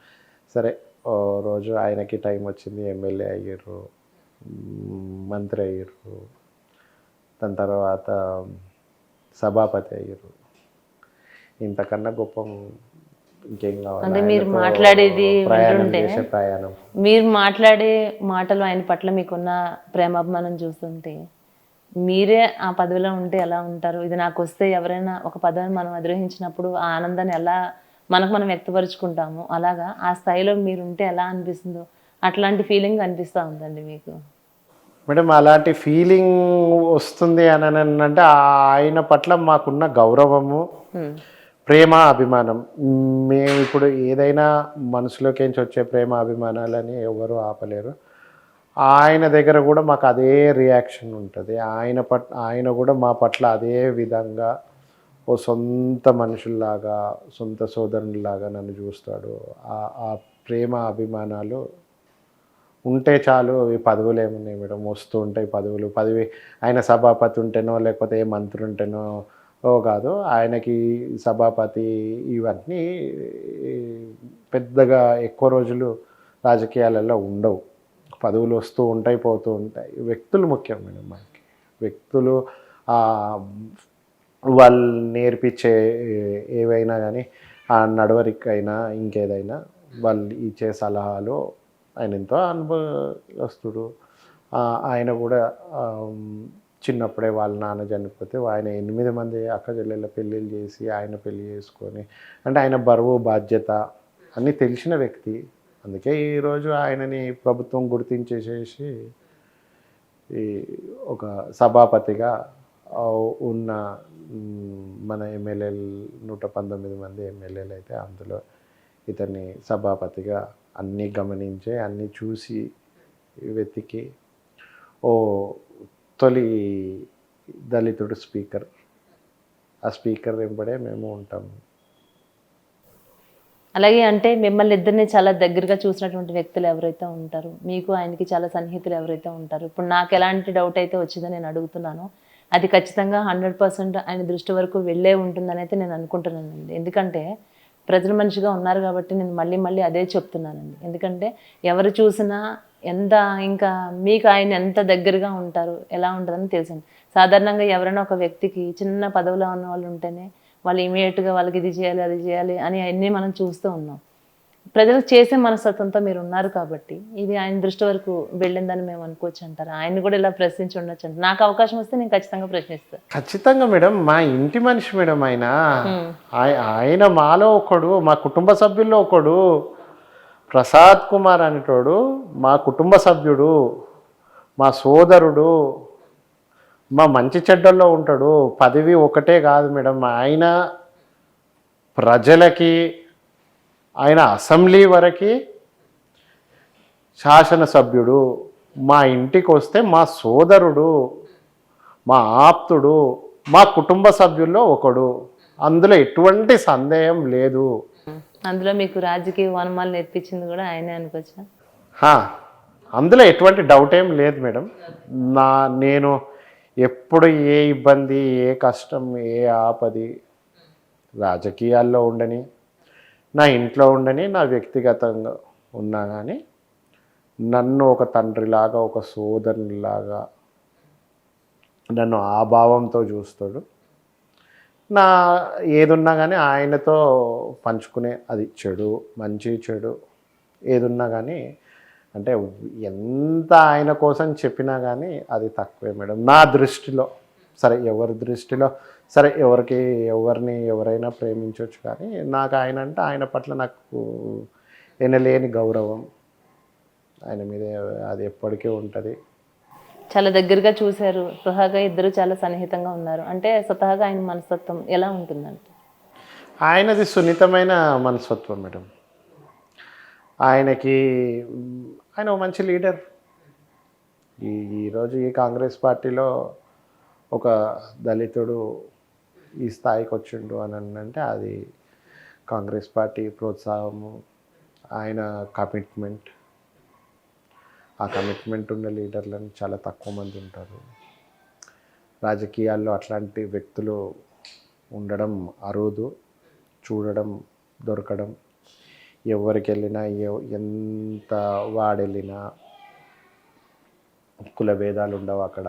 సరే ఓ రోజు ఆయనకి టైం వచ్చింది, ఎమ్మెల్యే అయ్యారు, మంత్రి అయ్యారు, దాని తర్వాత సభాపతి అయ్యారు. ఇంతకన్నా గొప్ప ఇంకేం కావాలి? అంటే మీరు మాట్లాడేది వింటుంటే, ప్రయాణం మీరు మాట్లాడే మాటలు ఆయన పట్ల మీకున్న ప్రేమాభిమానం చూస్తుంటే, మీరే ఆ పదవిలో ఉంటే ఎలా ఉంటారు? ఇది నాకు వస్తే ఎవరైనా ఒక పదవిని మనం అధిరోహించినప్పుడు ఆ ఆనందాన్ని ఎలా మనం వ్యక్తపరుచుకుంటాము, అలాగా ఆ స్థాయిలో మీరు ఉంటే ఎలా అనిపిస్తుందో అట్లాంటి ఫీలింగ్ అనిపిస్తూ ఉందండి మీకు? మేడం అలాంటి ఫీలింగ్ వస్తుంది అని అంటే ఆయన పట్ల మాకున్న గౌరవము, ప్రేమ, అభిమానం. మేము ఇప్పుడు ఏదైనా మనసులోకించి వచ్చే ప్రేమ అభిమానాలని ఎవరు ఆపలేరు. ఆయన దగ్గర కూడా మాకు అదే రియాక్షన్ ఉంటుంది. ఆయన కూడా మా పట్ల అదే విధంగా ఓ సొంత మనుషుల్లాగా, సొంత సోదరునిలాగా నన్ను చూస్తాడు. ఆ ప్రేమ అభిమానాలు ఉంటే చాలు. ఈ పదవులు ఏమున్నాయి మేడం, వస్తూ ఉంటాయి పదవి ఆయన సభాపతి ఉంటేనో లేకపోతే ఏ మంత్రి ఉంటేనో కాదు. ఆయనకి సభాపతి ఇవన్నీ పెద్దగా ఎక్కువ రోజులు రాజకీయాలలో ఉండవు. పదవులు వస్తూ ఉంటాయి, పోతూ ఉంటాయి. వ్యక్తులు ముఖ్యం మేడం మనకి. వ్యక్తులు వాళ్ళు నేర్పించే ఏవైనా కానీ, ఆ నడవడికైనా ఇంకేదైనా వాళ్ళు ఇచ్చే సలహాలు. ఆయన ఎంతో అనుభవస్తుడు. ఆయన కూడా చిన్నప్పుడే వాళ్ళ నాన్న చనిపోతే ఆయన 8 మంది అక్క చెల్లెళ్ళ పెళ్ళిళ్ళు చేసి ఆయన పెళ్ళి చేసుకొని, అంటే ఆయన బరువు బాధ్యత అన్నీ తెలిసిన వ్యక్తి. అందుకే ఈరోజు ఆయనని ప్రభుత్వం గుర్తించేసేసి ఈ ఒక సభాపతిగా ఉన్న మన ఎమ్మెల్యేలు 119 మంది ఎమ్మెల్యేలు అయితే అందులో ఇతన్ని సభాపతిగా అన్నీ గమనించి అన్నీ చూసి వెతికి ఓ తొలి దళితుడు స్పీకర్, ఆ స్పీకర్ వెంబడే మేము ఉంటాము. అలాగే అంటే మిమ్మల్ని ఇద్దరిని చాలా దగ్గరగా చూసినటువంటి వ్యక్తులు ఎవరైతే ఉంటారు, మీకు ఆయనకి చాలా సన్నిహితులు ఎవరైతే ఉంటారు, ఇప్పుడు నాకు ఎలాంటి డౌట్ అయితే వచ్చిందో నేను అడుగుతున్నాను, అది ఖచ్చితంగా 100% ఆయన దృష్టి వరకు వెళ్ళే ఉంటుందని అయితే నేను అనుకుంటున్నానండి. ఎందుకంటే ప్రజల మనిషిగా ఉన్నారు కాబట్టి నేను మళ్ళీ మళ్ళీ అదే చెప్తున్నానండి. ఎందుకంటే ఎవరు చూసినా ఎంత ఇంకా మీకు ఆయన ఎంత దగ్గరగా ఉంటారు, ఎలా ఉంటుందని తెలుసండి. సాధారణంగా ఎవరైనా ఒక వ్యక్తికి చిన్న పదవిలో ఉన్న వాళ్ళు ఉంటేనే వాళ్ళు ఇమీడియట్గా వాళ్ళకి ఇది చేయాలి అది చేయాలి అని అన్నీ మనం చూస్తూ ఉన్నాం. ప్రజలకు చేసే మనస్తత్వంతో మీరు ఉన్నారు కాబట్టి ఇది ఆయన దృష్టి వరకు వెళ్ళిందని మేము అనుకోవచ్చు అంటారు. ఆయన కూడా ఇలా ప్రశ్నించి ఉండొచ్చు అంటారు. నాకు అవకాశం వస్తే నేను ఖచ్చితంగా ప్రశ్నిస్తాను. ఖచ్చితంగా మేడం, మా ఇంటి మనిషి మేడం ఆయన. ఆయన మాలో ఒకడు, మా కుటుంబ సభ్యుల్లో ఒకడు. ప్రసాద్ కుమార్ అనేటోడు మా కుటుంబ సభ్యుడు, మా సోదరుడు, మా మంచి చెడ్డల్లో ఉంటాడు. పదవి ఒకటే కాదు మేడం, ఆయన ప్రజలకి, ఆయన అసెంబ్లీ వరకు శాసనసభ్యుడు. మా ఇంటికి వస్తే మా సోదరుడు, మా ఆప్తుడు, మా కుటుంబ సభ్యుల్లో ఒకడు. అందులో ఎటువంటి సందేహం లేదు. అందులో మీకు రాజకీయ వనమాలు నేర్పించింది కూడా ఆయనే అనుకోవచ్చా? అందులో ఎటువంటి డౌట్ ఏం లేదు మేడం. నేను ఎప్పుడు ఏ ఇబ్బంది, ఏ కష్టం, ఏ ఆపది రాజకీయాల్లో ఉండని, నా ఇంట్లో ఉండని, నా వ్యక్తిగతంగా ఉన్నా కానీ నన్ను ఒక తండ్రిలాగా, ఒక సోదరునిలాగా నన్ను ఆ భావంతో చూస్తాడు. నా ఏదున్నా కానీ ఆయనతో పంచుకునే, అది చెడు మంచి చెడు ఏదున్నా కానీ, అంటే ఎంత ఆయన కోసం చెప్పినా కానీ అది తక్కువే మేడం నా దృష్టిలో. సరే ఎవరి దృష్టిలో సరే, ఎవరిని ఎవరైనా ప్రేమించవచ్చు, కానీ నాకు ఆయన అంటే ఆయన పట్ల నాకు ఎనలేని గౌరవం ఆయన మీద, అది ఎప్పటికీ ఉంటుంది. చాలా దగ్గరగా చూశారు, స్వతహాగా ఇద్దరు చాలా సన్నిహితంగా ఉన్నారు అంటే స్వతహాగా ఆయన మనస్తత్వం ఎలా ఉంటుందంటే? ఆయనది సున్నితమైన మనస్తత్వం మేడం. ఆయన ఒక మంచి లీడర్. ఈరోజు ఈ కాంగ్రెస్ పార్టీలో ఒక దళితుడు ఈ స్థాయికి వచ్చిండు అని అంటే అది కాంగ్రెస్ పార్టీ ప్రోత్సాహము, ఆయన కమిట్మెంట్. ఆ కమిట్మెంట్ ఉన్న లీడర్లను చాలా తక్కువ మంది ఉంటారు రాజకీయాల్లో. అట్లాంటి వ్యక్తులు ఉండడం అరుదు, చూడడం, దొరకడం. ఎవరికి వెళ్ళినా, ఎంత వాడెళ్ళినా కుల భేదాలు ఉండవు అక్కడ,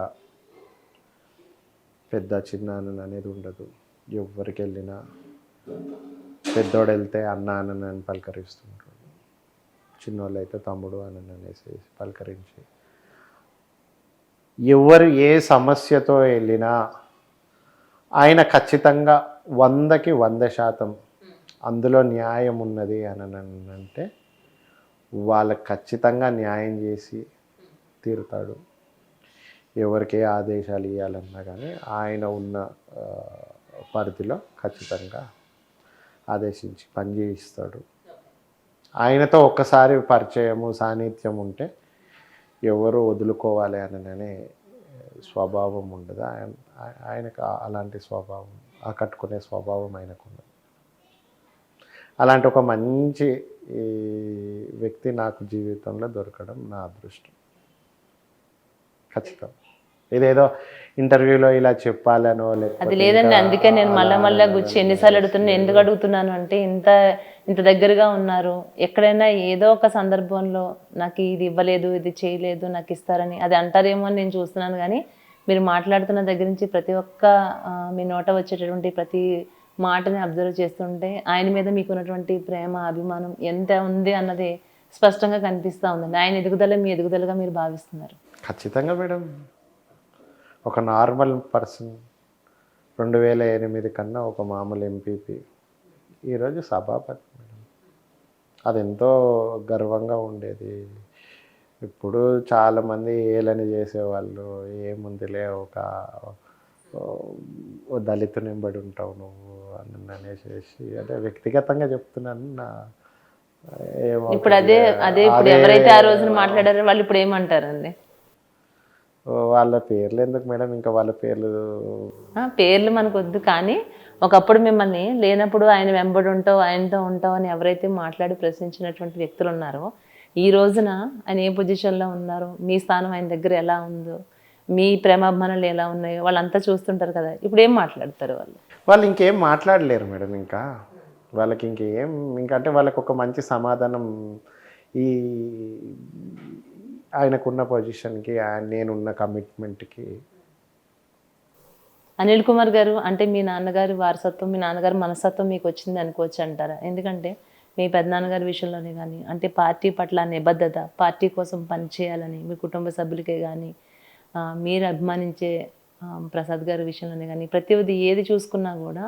పెద్ద చిన్న అనేది ఉండదు. ఎవరికి వెళ్ళినా పెద్దోడు వెళ్తే అన్న అని పలకరిస్తుంటాడు, చిన్నోళ్ళు అయితే తమ్ముడు అని అనేసి పలకరించి, ఎవరు ఏ సమస్యతో వెళ్ళినా ఆయన ఖచ్చితంగా 100కి 100% అందులో న్యాయం ఉన్నది అని అంటే వాళ్ళకి ఖచ్చితంగా న్యాయం చేసి తీరుతాడు. ఎవరికి ఏ ఆదేశాలు ఇవ్వాలన్నా కానీ ఆయన ఉన్న పరిధిలో ఖచ్చితంగా ఆదేశించి పనిచేయిస్తాడు. ఆయనతో ఒక్కసారి పరిచయము, సాన్నిధ్యం ఉంటే ఎవరు వదులుకోవాలి అనే స్వభావం ఉండదు. ఆయనకు అలాంటి స్వభావం, ఆకట్టుకునే స్వభావం ఆయనకున్నది. అలాంటి ఒక మంచి వ్యక్తి నాకు జీవితంలో దొరకడం నా అదృష్టం. ఖచ్చితం. ఇదేదో ఇంటర్వ్యూలో ఇలా చెప్పాలనో అది లేదండి. అందుకే నేను మళ్ళా గుచ్చి ఎన్నిసార్లు అడుగుతున్నాను. ఎందుకు అడుగుతున్నాను అంటే ఇంత దగ్గరగా ఉన్నారు, ఎక్కడైనా ఏదో ఒక సందర్భంలో నాకు ఇది ఇవ్వలేదు, ఇది చేయలేదు, నాకు ఇస్తారని అది అంటారేమో అని నేను చూస్తున్నాను. కానీ మీరు మాట్లాడుతున్న దగ్గర నుంచి ప్రతి ఒక్క మీ నోట వచ్చేటటువంటి ప్రతి మాటని అబ్జర్వ్ చేస్తుంటే ఆయన మీద మీకు ఉన్నటువంటి ప్రేమ, అభిమానం ఎంత ఉంది అన్నది స్పష్టంగా కనిపిస్తూ ఉందండి. ఆయన ఎదుగుదల మీ ఎదుగుదలగా మీరు భావిస్తున్నారు? ఖచ్చితంగా మేడం. ఒక నార్మల్ పర్సన్ 2008 కన్నా ఒక మామూలు ఎంపీపీ ఈరోజు సభాపతి మేడం. అది ఎంతో గర్వంగా ఉండేది. ఇప్పుడు చాలామంది ఏలని చేసేవాళ్ళు, ఏముందిలే ఒక ఓ దళితుని వెంబడి ఉంటావు నువ్వు అని అనేసి, అంటే వ్యక్తిగతంగా చెప్తున్నాను. ఇప్పుడు అదే అదే ఇప్పుడు ఎవరైతే ఆ రోజున మాట్లాడారో వాళ్ళు ఇప్పుడు ఏమంటారండి? వాళ్ళ పేర్లు ఎందుకు మేడం, ఇంకా వాళ్ళ పేర్లు పేర్లు మనకు వద్దు, కానీ ఒకప్పుడు మిమ్మల్ని లేనప్పుడు ఆయన వెంబడి ఉంటావు, ఆయనతో ఉంటావు అని ఎవరైతే మాట్లాడి ప్రశ్నించినటువంటి వ్యక్తులు ఉన్నారో, ఈ రోజున ఆయన ఏ పొజిషన్లో ఉన్నారో, మీ స్థానం ఆయన దగ్గర ఎలా ఉందో, మీ ప్రేమాభిమానాలు ఎలా ఉన్నాయో వాళ్ళంతా చూస్తుంటారు కదా, ఇప్పుడు ఏం మాట్లాడతారు వాళ్ళు? వాళ్ళు ఇంకేం మాట్లాడలేరు మేడం. ఇంకా వాళ్ళకి ఇంకేం, ఇంకా అంటే వాళ్ళకి ఒక మంచి సమాధానం ఈ ఆయనకున్న పొజిషన్కి, నేనున్న కమిట్మెంట్కి. అనిల్ కుమార్ గారు అంటే మీ నాన్నగారి వారసత్వం, మీ నాన్నగారి మనస్తత్వం మీకు వచ్చింది అనుకోవచ్చు అంటారా? ఎందుకంటే మీ పెద్దనాన్నగారి విషయంలోనే కానీ, అంటే పార్టీ పట్ల నిబద్ధత, పార్టీ కోసం పనిచేయాలని మీ కుటుంబ సభ్యులకే కానీ, మీరు అభిమానించే ప్రసాద్ గారి విషయంలోనే కానీ, ప్రతిదీ ఏది చూసుకున్నా కూడా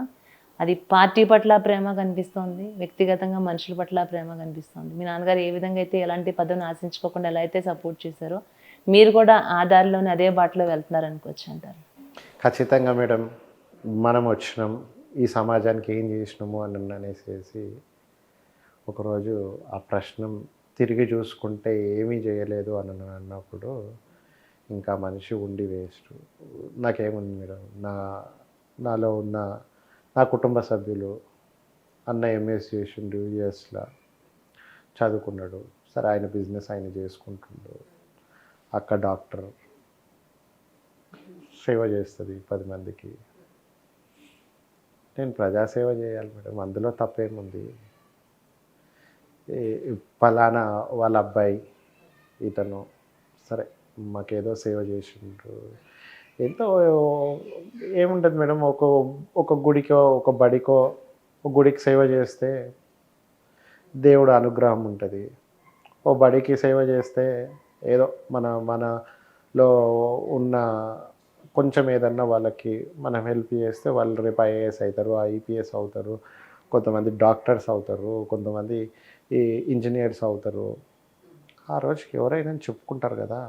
అది పార్టీ పట్ల ప్రేమ కనిపిస్తోంది, వ్యక్తిగతంగా మనుషుల పట్ల ప్రేమ కనిపిస్తోంది. మీ నాన్నగారు ఏ విధంగా అయితే ఎలాంటి పదవిని ఆశించుకోకుండా ఎలా అయితే సపోర్ట్ చేశారో, మీరు కూడా ఆ దారిలోనే అదే బాటలో వెళ్తున్నారు అనుకోవచ్చు అంటారు? ఖచ్చితంగా మేడం. మనం వచ్చినాం, ఈ సమాజానికి ఏం చేసినాము అని అనేసి ఒకరోజు ఆ ప్రశ్న తిరిగి చూసుకుంటే ఏమీ చేయలేదు అని అన్నప్పుడు ఇంకా మనిషి ఉండి వేస్ట్. నాకేముంది మేడం, నాలో ఉన్న నా కుటుంబ సభ్యులు, అన్న ఎంఎస్ చేసిండు, యుఎస్లో చదువుకున్నాడు, సరే ఆయన బిజినెస్ ఆయన చేసుకుంటుండు, అక్క డాక్టర్ సేవ చేస్తుంది 10 మందికి. నేను ప్రజాసేవ చేయాలి మేడం, అందులో తప్పేముంది? పలానా వాళ్ళ అబ్బాయి ఇతను సరే మాకేదో సేవ చేసిండ్రు, ఎంతో ఏముంటుంది మేడం, ఒక గుడికో ఒక బడికో, ఒక గుడికి సేవ చేస్తే దేవుడు అనుగ్రహం ఉంటుంది. ఓ బడికి సేవ చేస్తే ఏదో మనలో ఉన్న కొంచెం ఏదన్నా వాళ్ళకి మనం హెల్ప్ చేస్తే వాళ్ళు రేపు ఐఏఎస్ అవుతారు, ఐపీఎస్ అవుతారు, కొంతమంది డాక్టర్స్ అవుతారు, కొంతమంది ఈ ఇంజనీర్స్ అవుతారు. ఆ రోజుకి ఎవరైనా చెప్పుకుంటారు కదా,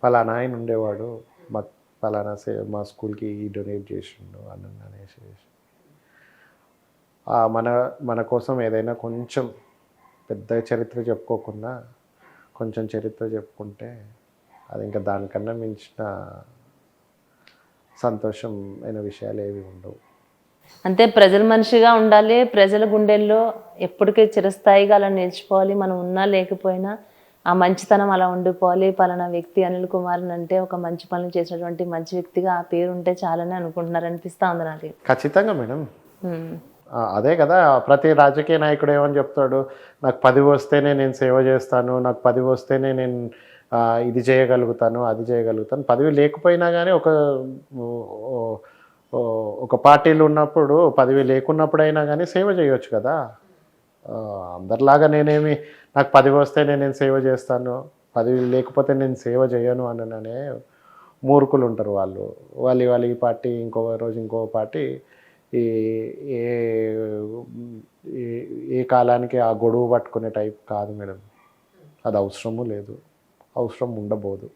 పలానా ఆయన ఉండేవాడు, పలానా మా స్కూల్కి డొనేట్ చేసిండు అని అనేసి. మన కోసం ఏదైనా కొంచెం పెద్ద చరిత్ర చెప్పుకోకుండా కొంచెం చరిత్ర చెప్పుకుంటే అది ఇంకా దానికన్నా మించిన సంతోషం అయిన విషయాలు ఏవి ఉండవు. అంతే, ప్రజల మనిషిగా ఉండాలి, ప్రజల గుండెల్లో ఎప్పటికీ చిరస్థాయిగా అలా నిలిచిపోవాలి. మనం ఉన్నా లేకపోయినా ఆ మంచితనం అలా ఉండిపోవాలి. పలానా వ్యక్తి అనిల్ కుమార్ అంటే ఒక మంచి పనులు చేసినటువంటి మంచి వ్యక్తిగా ఆ పేరు ఉంటే చాలని అనుకుంటున్నారు అనిపిస్తూ ఉంది నాకు. ఖచ్చితంగా మేడం. అదే కదా, ప్రతి రాజకీయ నాయకుడు ఏమని చెప్తాడు, నాకు 10 వస్తేనే నేను సేవ చేస్తాను, నాకు 10 వస్తేనే నేను ఇది చేయగలుగుతాను, అది చేయగలుగుతాను. పదవి లేకపోయినా కానీ ఒక పార్టీలు ఉన్నప్పుడు, పదవి లేకున్నప్పుడైనా కానీ సేవ చేయవచ్చు కదా. అందరిలాగా నేనేమి నాకు 10 వస్తేనే నేను సేవ చేస్తాను, పదవి లేకపోతే నేను సేవ చేయను అనే మూర్ఖులు ఉంటారు. వాళ్ళు ఈ పార్టీ, ఇంకో రోజు ఇంకో పార్టీ, ఏ కాలానికి ఆ గొడుగు పట్టుకునే టైప్ కాదు మేడం. అది అవసరము లేదు, అవసరం ఉండబోదు.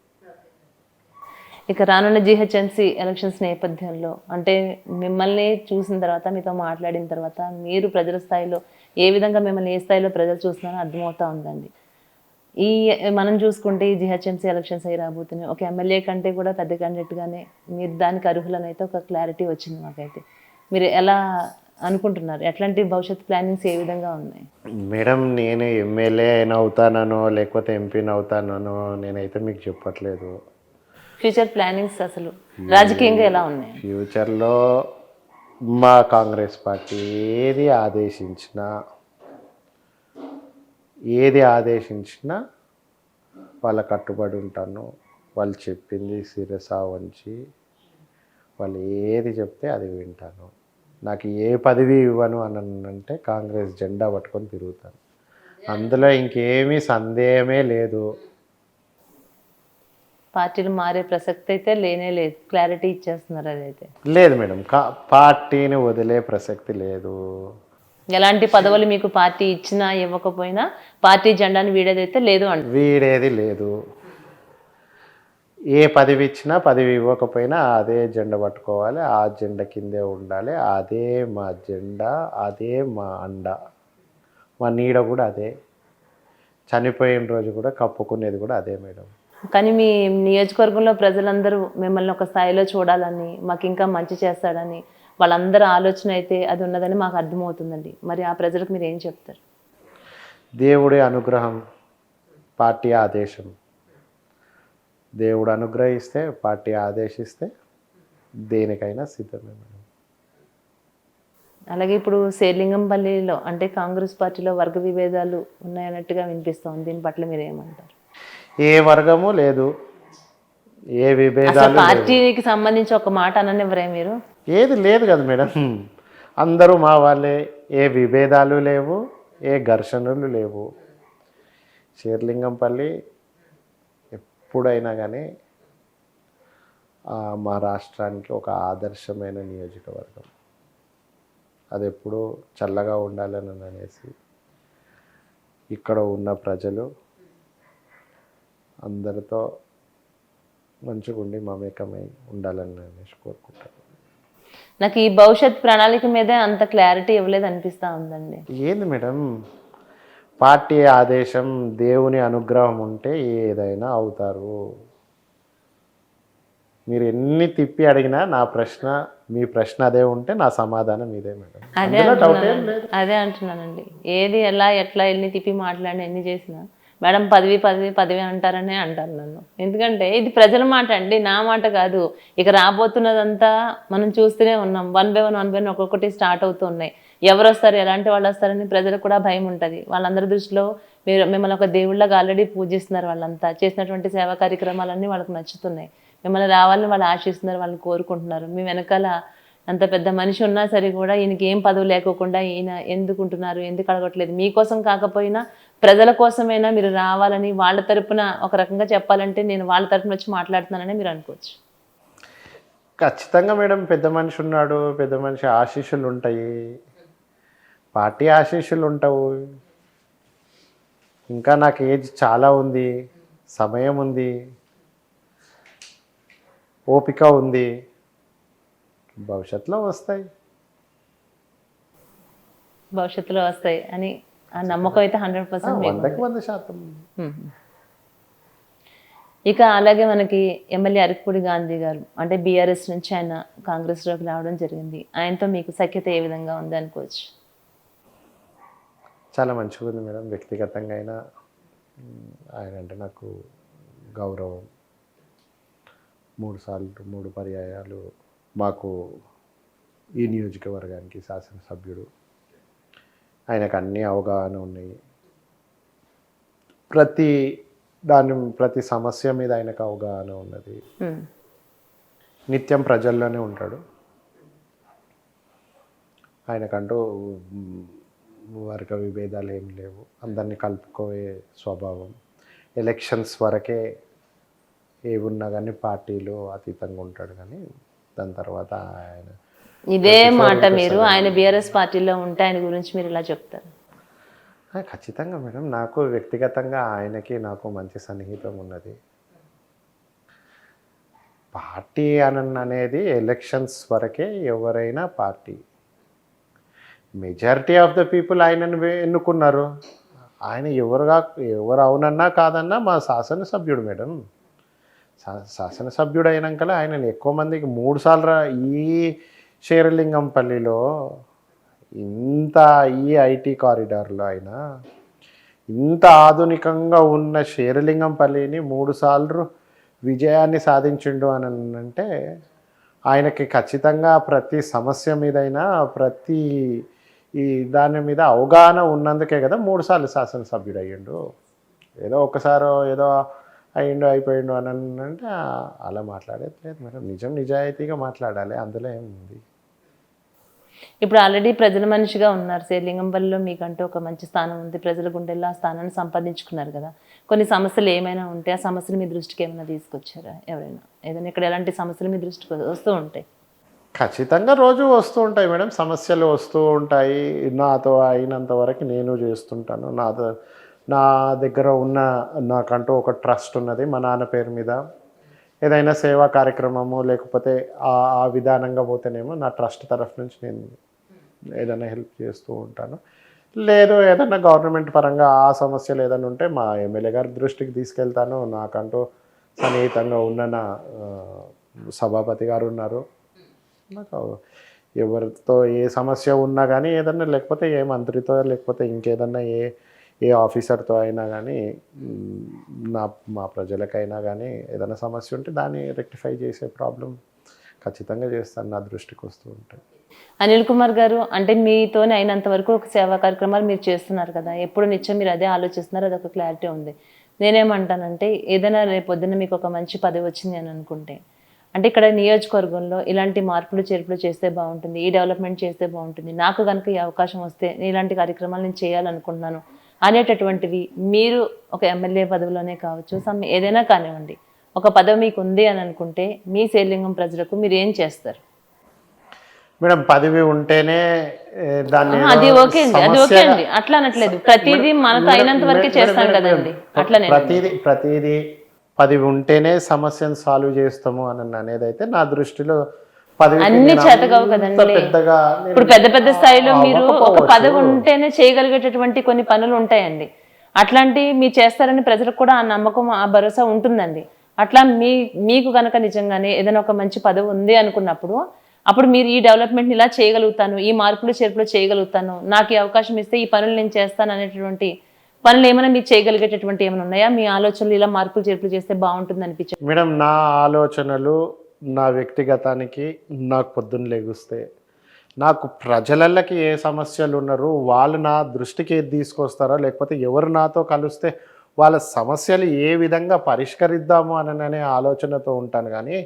ఇక రానున్న జిహెచ్ఎంసీ ఎలక్షన్స్ నేపథ్యంలో, అంటే మిమ్మల్ని చూసిన తర్వాత, మీతో మాట్లాడిన తర్వాత, మీరు ప్రజల స్థాయిలో ఏ విధంగా మిమ్మల్ని ఏ స్థాయిలో ప్రజలు చూస్తున్నారో అర్థమవుతూ ఉందండి. మనం చూసుకుంటే ఈ జిహెచ్ఎంసీ ఎలక్షన్స్ అయి రాబోతున్నాయి. ఒక ఎమ్మెల్యే కంటే కూడా పెద్ద క్యాండిడేట్గానే మీరు దానికి అర్హులనైతే ఒక క్లారిటీ వచ్చింది మాకైతే. మీరు ఎలా అనుకుంటున్నారు? ఎట్లాంటి భవిష్యత్ ప్లానింగ్స్ ఏ విధంగా ఉన్నాయి? మేడం, నేను ఎమ్మెల్యే అవుతానో లేకపోతే ఎంపీని అవుతానో నేనైతే మీకు చెప్పట్లేదు. ఫ్యూచర్ ప్లానింగ్స్ అసలు రాజకీయంగా ఎలా ఉన్నాయి? ఫ్యూచర్లో మా కాంగ్రెస్ పార్టీ ఏది ఆదేశించినా వాళ్ళ కట్టుబడి ఉంటాను. వాళ్ళు చెప్పింది శిరసా వంచి, వాళ్ళు ఏది చెప్తే అది వింటాను. నాకు ఏ పదవి ఇవ్వను అని అంటే కాంగ్రెస్ జెండా పట్టుకొని తిరుగుతాను. అందులో ఇంకేమీ సందేహమే లేదు. పార్టీలు మారే ప్రసక్తి అయితే లేనే లేదు, క్లారిటీ ఇచ్చేస్తున్నారు. అదైతే లేదు మేడం, పార్టీని వదిలే ప్రసక్తి లేదు. ఎలాంటి పదవులు మీకు పార్టీ ఇచ్చినా ఇవ్వకపోయినా పార్టీ జెండాను వీడేదైతే లేదు అంట. వీడేది లేదు. ఏ పదవి ఇచ్చినా పదవి ఇవ్వకపోయినా అదే జెండా పట్టుకోవాలి, ఆ జెండా కిందే ఉండాలి. అదే మా జెండా, అదే మా అండ, మా నీడ కూడా అదే. చనిపోయిన రోజు కూడా కప్పుకునేది కూడా అదే మేడం. కానీ మీ నియోజకవర్గంలో ప్రజలందరూ మిమ్మల్ని ఒక స్థాయిలో చూడాలని, మాకు ఇంకా మంచి చేస్తాడని వాళ్ళందరూ ఆలోచన అయితే అది ఉన్నదని మాకు అర్థమవుతుందండి. మరి ఆ ప్రజలకు మీరు ఏం చెప్తారు? దేవుడి అనుగ్రహం, పార్టీ ఆదేశం. దేవుడు అనుగ్రహిస్తే, పార్టీ ఆదేశిస్తే దేనికైనా సిద్ధమే మేడం. అలాగే ఇప్పుడు శేర్లింగంపల్లిలో అంటే కాంగ్రెస్ పార్టీలో వర్గ విభేదాలు ఉన్నాయన్నట్టుగా వినిపిస్తోంది. దీని పట్ల మీరు ఏమంటారు? ఏ వర్గము లేదు, ఏ అసలు విభేదాలు లేవు. పార్టీకి సంబంధించి ఒక మాట అననివ్వరే మీరు? ఏది లేదు కదా మేడం, అందరూ మా వాళ్ళే. ఏ విభేదాలు లేవు, ఏ ఘర్షణలు లేవు. శేర్లింగంపల్లి ఎప్పుడైనా కానీ మా రాష్ట్రానికి ఒక ఆదర్శమైన నియోజకవర్గం. అది ఎప్పుడూ చల్లగా ఉండాలని అనేసి ఇక్కడ ఉన్న ప్రజలు అందరితో మంచిగా ఉండి మమేకమై ఉండాలని అనేసి కోరుకుంటాను. నాకు ఈ భవిష్యత్ ప్రణాళిక మీదే అంత క్లారిటీ ఇవ్వలేదు అనిపిస్తూ ఉందండి. ఏంది మేడం, పార్టీ ఆదేశం, దేవుని అనుగ్రహం ఉంటే ఏదైనా అవుతారు. మీరు ఎన్ని తిప్పి అడిగినా నా ప్రశ్న, మీ ప్రశ్న అదే ఉంటే నా సమాధానం ఇదే మేడం. అందులో డౌట్ ఏం లేదు. అదే అంటున్నానండి. ఏది ఎలా ఎట్లా ఎన్ని తిప్పి మాట్లాడినా ఎన్ని చేసినా మేడం పదవి పదవి పదవి అంటారనే అంటారు నన్ను. ఎందుకంటే ఇది ప్రజల మాట అండి, నా మాట కాదు. ఇక రాబోతున్నదంతా మనం చూస్తూనే ఉన్నాం. 1 by 1 ఒక్కొక్కటి స్టార్ట్ అవుతూ ఉన్నాయి. ఎవరు వస్తారు, ఎలాంటి వాళ్ళు వస్తారని ప్రజలకు కూడా భయం ఉంటుంది. వాళ్ళందరి దృష్టిలో మిమ్మల్ని ఒక దేవుళ్ళగా ఆల్రెడీ పూజిస్తున్నారు. వాళ్ళంతా చేసినటువంటి సేవా కార్యక్రమాలన్నీ వాళ్ళకి నచ్చుతున్నాయి. మిమ్మల్ని రావాలని వాళ్ళు ఆశిస్తున్నారు, వాళ్ళు కోరుకుంటున్నారు. మీ వెనకాల అంత పెద్ద మనిషి ఉన్నా సరే కూడా ఈయనకి ఏం పదవి లేకోకుండా ఈయన ఎందుకుంటున్నారు, ఎందుకు అడగట్లేదు? మీకోసం కాకపోయినా ప్రజల కోసమైనా మీరు రావాలని వాళ్ళ తరపున ఒక రకంగా చెప్పాలంటే నేను వాళ్ళ తరపున వచ్చి మాట్లాడుతున్నానని మీరు అనుకోవచ్చు. ఖచ్చితంగా మేడం, పెద్ద మనిషి ఉన్నాడు, పెద్ద మనిషి ఆశీస్సులు ఉంటాయి, పార్టీ ఆశీస్సులు ఉంటావు. ఇంకా నాకు ఏజ్ చాలా ఉంది, సమయం ఉంది, ఓపిక ఉంది, భవిష్యత్తులో వస్తాయి. భవిష్యత్తులో వస్తాయి అని ఆ నమ్మకం అయితే 100% మీకు ఉంది. 100%. ఇక అలాగే మనకి ఎమ్మెల్యే అరకపూడి గాంధీ గారు అంటే బీఆర్ఎస్ నుంచి ఆయన కాంగ్రెస్లోకి రావడం జరిగింది. ఆయనతో మీకు సఖ్యత ఏ విధంగా ఉంది అనుకోవచ్చు? చాలా మంచిగా ఉంది మేడం. వ్యక్తిగతంగా అయినా ఆయన అంటే నాకు గౌరవం. 3 పర్యాయాలు మాకు ఈ నియోజకవర్గానికి శాసనసభ్యుడు. ఆయనకు అన్ని అవగాహన ఉన్నాయి. ప్రతి సమస్య మీద ఆయనకు అవగాహన ఉన్నది. నిత్యం ప్రజల్లోనే ఉంటాడు. ఆయనకంటూ వర్గ విభేదాలు ఏమి లేవు. అందరినీ కలుపుకోవే స్వభావం. ఎలక్షన్స్ వరకే ఏమున్నా కానీ పార్టీలో అతీతంగా ఉంటాడు. కానీ దాని తర్వాత ఆయన ఇదే మాట మీరు ఆయన బీఆర్ఎస్ పార్టీలో ఉంటే ఆయన గురించి మీరు ఇలా చెప్తారు? ఖచ్చితంగా మేడం. నాకు వ్యక్తిగతంగా ఆయనకి నాకు మంచి సన్నిహితం ఉన్నది. పార్టీ అనేది ఎలక్షన్స్ వరకే ఎవరైనా party. Majority of the people ఆయనను ఎన్నుకున్నారు. ఆయన ఎవరు అవునన్నా కాదన్నా మా శాసనసభ్యుడు మేడం. శాసనసభ్యుడు అయినాకలే ఆయనను ఎక్కువ మందికి 3 సార్లు ఈ శేర్లింగంపల్లిలో ఈ ఐటీ కారిడార్లో అయినా ఇంత ఆధునికంగా ఉన్న శేర్లింగంపల్లిని 3 సార్లు విజయాన్ని సాధించిండు అని అంటే ఆయనకి ఖచ్చితంగా ప్రతి సమస్య మీదైనా ప్రతి దాని మీద అవగాహన ఉన్నందుకే కదా 3 సార్లు శాసనసభ్యుడు అయ్యిండు. ఏదో ఒకసారి ఏదో అయిపోయిండు అని అంటే అలా మాట్లాడేది లేదు మేడం. నిజాయితీగా మాట్లాడాలి, అందులో ఏముంది. ఇప్పుడు ఆల్రెడీ ప్రజల మనిషిగా ఉన్నారు. శేర్లింగంపల్లిలో మీకంటూ ఒక మంచి స్థానం ఉంది. ప్రజల గుండెల్లో ఆ స్థానాన్ని సంపాదించుకున్నారు కదా. కొన్ని సమస్యలు ఏమైనా ఉంటే ఆ సమస్యలు మీ దృష్టికి ఏమైనా తీసుకొచ్చారా? ఎవరైనా ఏదైనా ఇక్కడ ఎలాంటి సమస్యలు మీ దృష్టికి వస్తూ ఉంటాయి? ఖచ్చితంగా రోజు వస్తూ ఉంటాయి మేడం, సమస్యలు వస్తూ ఉంటాయి. నాతో అయినంత వరకు నేను చేస్తుంటాను. నా దగ్గర ఉన్న నాకంటూ ఒక ట్రస్ట్ ఉన్నది మా నాన్న పేరు మీద. ఏదైనా సేవా కార్యక్రమము లేకపోతే ఆ విధానంగా పోతేనేమో నా ట్రస్ట్ తరఫు నుంచి నేను ఏదైనా హెల్ప్ చేస్తూ ఉంటాను. లేదు ఏదైనా గవర్నమెంట్ పరంగా ఆ సమస్యలు ఏదైనా ఉంటే మా ఎమ్మెల్యే గారి దృష్టికి తీసుకెళ్తాను. నాకంటూ సన్నిహితంగా ఉన్న నా సభాపతి గారు ఉన్నారు. నాకు ఎవరితో ఏ సమస్య ఉన్నా కానీ ఏదన్నా, లేకపోతే ఏ మంత్రితో లేకపోతే ఇంకేదన్నా ఏ ఆఫీసర్తో అయినా కానీ మా ప్రజలకైనా కానీ ఏదైనా సమస్య ఉంటే దాన్ని రెక్టిఫై చేసే ప్రాబ్లం ఖచ్చితంగా చేస్తాను, నా దృష్టికి వస్తూ ఉంటాయి. అనిల్ కుమార్ గారు, అంటే మీతోనే అయినంత వరకు ఒక సేవా కార్యక్రమాలు మీరు చేస్తున్నారు కదా, ఎప్పుడు నిత్యం మీరు అదే ఆలోచిస్తున్నారు, అదొక క్లారిటీ ఉంది. నేనేమంటానంటే ఏదైనా రేపొద్దున మీకు ఒక మంచి పదవి వచ్చింది అని అనుకుంటే, అంటే ఇక్కడ నియోజకవర్గంలో ఇలాంటి మార్పులు చేర్పులు చేస్తే బాగుంటుంది, ఈ డెవలప్మెంట్ చేస్తే బాగుంటుంది, నాకు కనుక ఈ అవకాశం వస్తే నేను ఇలాంటి కార్యక్రమాలు నేను చేయాలనుకుంటున్నాను అనేటటువంటివి మీరు ఒక ఎమ్మెల్యే పదవిలోనే కావచ్చు, ఏదైనా కానివ్వండి, ఒక పదవి మీకు ఉంది అని అనుకుంటే మీ శ్రీలింగం ప్రజలకు మీరు ఏం చేస్తారు? మేడం పదవి ఉంటేనే దాన్ని అది ఓకే అండి, అది ఓకే అండి, అట్లా అనట్లేదు. ప్రతిదీ మనకు అయినంత వరకే చేస్తాం కదండి, అట్లా ప్రతిదీ పదవి ఉంటేనే సమస్యను సాల్వ్ చేస్తాము అని అనేది అయితే నా దృష్టిలో అన్ని చేతకావు కదండి. పెద్దగా ఇప్పుడు పెద్ద స్థాయిలో మీరు ఒక పదవి ఉంటేనే చేయగలిగేటటువంటి కొన్ని పనులు ఉంటాయండి. అట్లాంటి మీరు చేస్తారని ప్రజలకు కూడా ఆ నమ్మకం, ఆ భరోసా ఉంటుందండి. అట్లా మీకు కనుక నిజంగానే ఏదైనా ఒక మంచి పదవి ఉంది అనుకున్నప్పుడు, అప్పుడు మీరు ఈ డెవలప్మెంట్ని ఇలా చేయగలుగుతాను, ఈ మార్పులు చేర్పులు చేయగలుగుతాను, నాకు ఈ అవకాశం ఇస్తే ఈ పనులు నేను చేస్తాను అనేటటువంటి పనులు ఏమైనా మీరు చేయగలిగేటటువంటి ఏమైనా ఉన్నాయా? మీ ఆలోచనలు ఇలా మార్పులు చేర్పులు చేస్తే బాగుంటుంది అనిపించింది? మేడం నా ఆలోచనలు నా వ్యక్తిగతానికి, నాకు పొద్దున్న లెగుస్తే నాకు ప్రజలకి ఏ సమస్యలు ఉన్నారు వాళ్ళు నా దృష్టికి ఏది తీసుకొస్తారో, లేకపోతే ఎవరు నాతో కలిస్తే వాళ్ళ సమస్యలు ఏ విధంగా పరిష్కరిద్దాము అనే ఆలోచనతో ఉంటాను. కానీ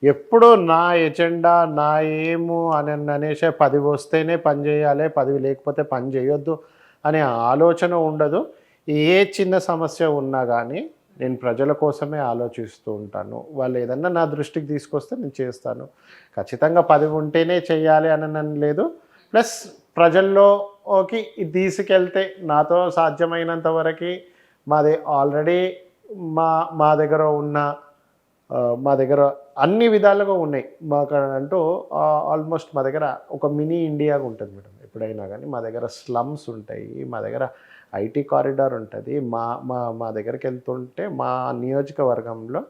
ఎప్పుడూ నా ఎజెండా నా ఏము అని అనేసే పదవి వస్తేనే పని చేయాలి, పదవి లేకపోతే పని చేయొద్దు అనే ఆలోచన ఉండదు. ఏ చిన్న సమస్య ఉన్నా కానీ నేను ప్రజల కోసమే ఆలోచిస్తూ ఉంటాను. వాళ్ళు ఏదన్నా నా దృష్టికి తీసుకొస్తే నేను చేస్తాను. ఖచ్చితంగా పదవి ఉంటేనే చేయాలి అని లేదు. ప్లస్ ప్రజల్లోకి తీసుకెళ్తే నాతో సాధ్యమైనంత వరకు మాది ఆల్రెడీ మా దగ్గర ఉన్న మా దగ్గర అన్ని విధాలుగా ఉన్నాయి. మాకు అంటూ ఆల్మోస్ట్ మా దగ్గర ఒక మినీ ఇండియాగా ఉంటుంది మేడం. ఎప్పుడైనా కానీ మా దగ్గర స్లమ్స్ ఉంటాయి, మా దగ్గర ఐటీ కారిడార్ ఉంటుంది. మా దగ్గరికి వెళ్తుంటే మా నియోజకవర్గంలో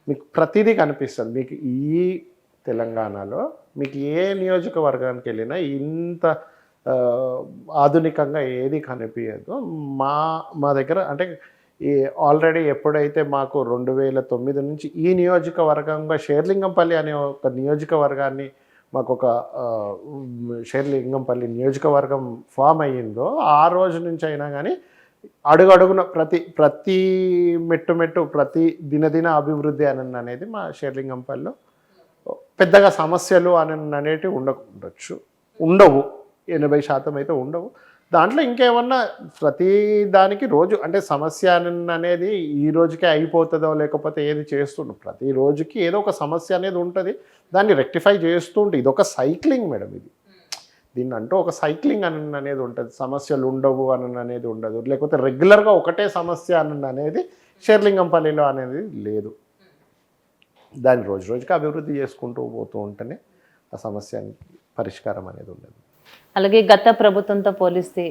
మీకు ప్రతిదీ కనిపిస్తుంది. మీకు ఈ తెలంగాణలో మీకు ఏ నియోజకవర్గానికి వెళ్ళినా ఇంత ఆధునికంగా ఏది కనిపించదు. మా దగ్గర అంటే ఆల్రెడీ ఎప్పుడైతే మాకు 2009 నుంచి ఈ నియోజకవర్గంగా షేర్లింగంపల్లి అనే ఒక నియోజకవర్గాన్ని మాకు ఒక షేర్లింగంపల్లి నియోజకవర్గం ఫామ్ అయ్యిందో ఆ రోజు నుంచి అయినా కానీ అడుగడుగున ప్రతి మెట్టు ప్రతి దినదిన అభివృద్ధి అనేది మా షేర్లింగంపల్లిలో పెద్దగా సమస్యలు అనేటివి ఉండవు. 80% అయితే ఉండవు. దాంట్లో ఇంకేమన్నా ప్రతి దానికి రోజు అంటే సమస్య అనేది ఈ రోజుకే అయిపోతుందో లేకపోతే ఏది చేస్తుండవు. ప్రతి రోజుకి ఏదో ఒక సమస్య అనేది ఉంటుంది, దాన్ని రెక్టిఫై చేస్తూ ఉంటుంది. ఇది ఒక సైక్లింగ్ మేడం. దీన్ని అంటూ ఒక సైక్లింగ్ అనేది ఉంటుంది. సమస్యలు ఉండవు అనేది ఉండదు, లేకపోతే రెగ్యులర్గా ఒకటే సమస్య అనేది షేర్లింగంపల్లిలో అనేది లేదు. దాన్ని రోజుకి అభివృద్ధి చేసుకుంటూ పోతూ ఉంటేనే ఆ సమస్యానికి పరిష్కారం అనేది ఉండదు. అలాగే గత ప్రభుత్వంతో పోలిస్తే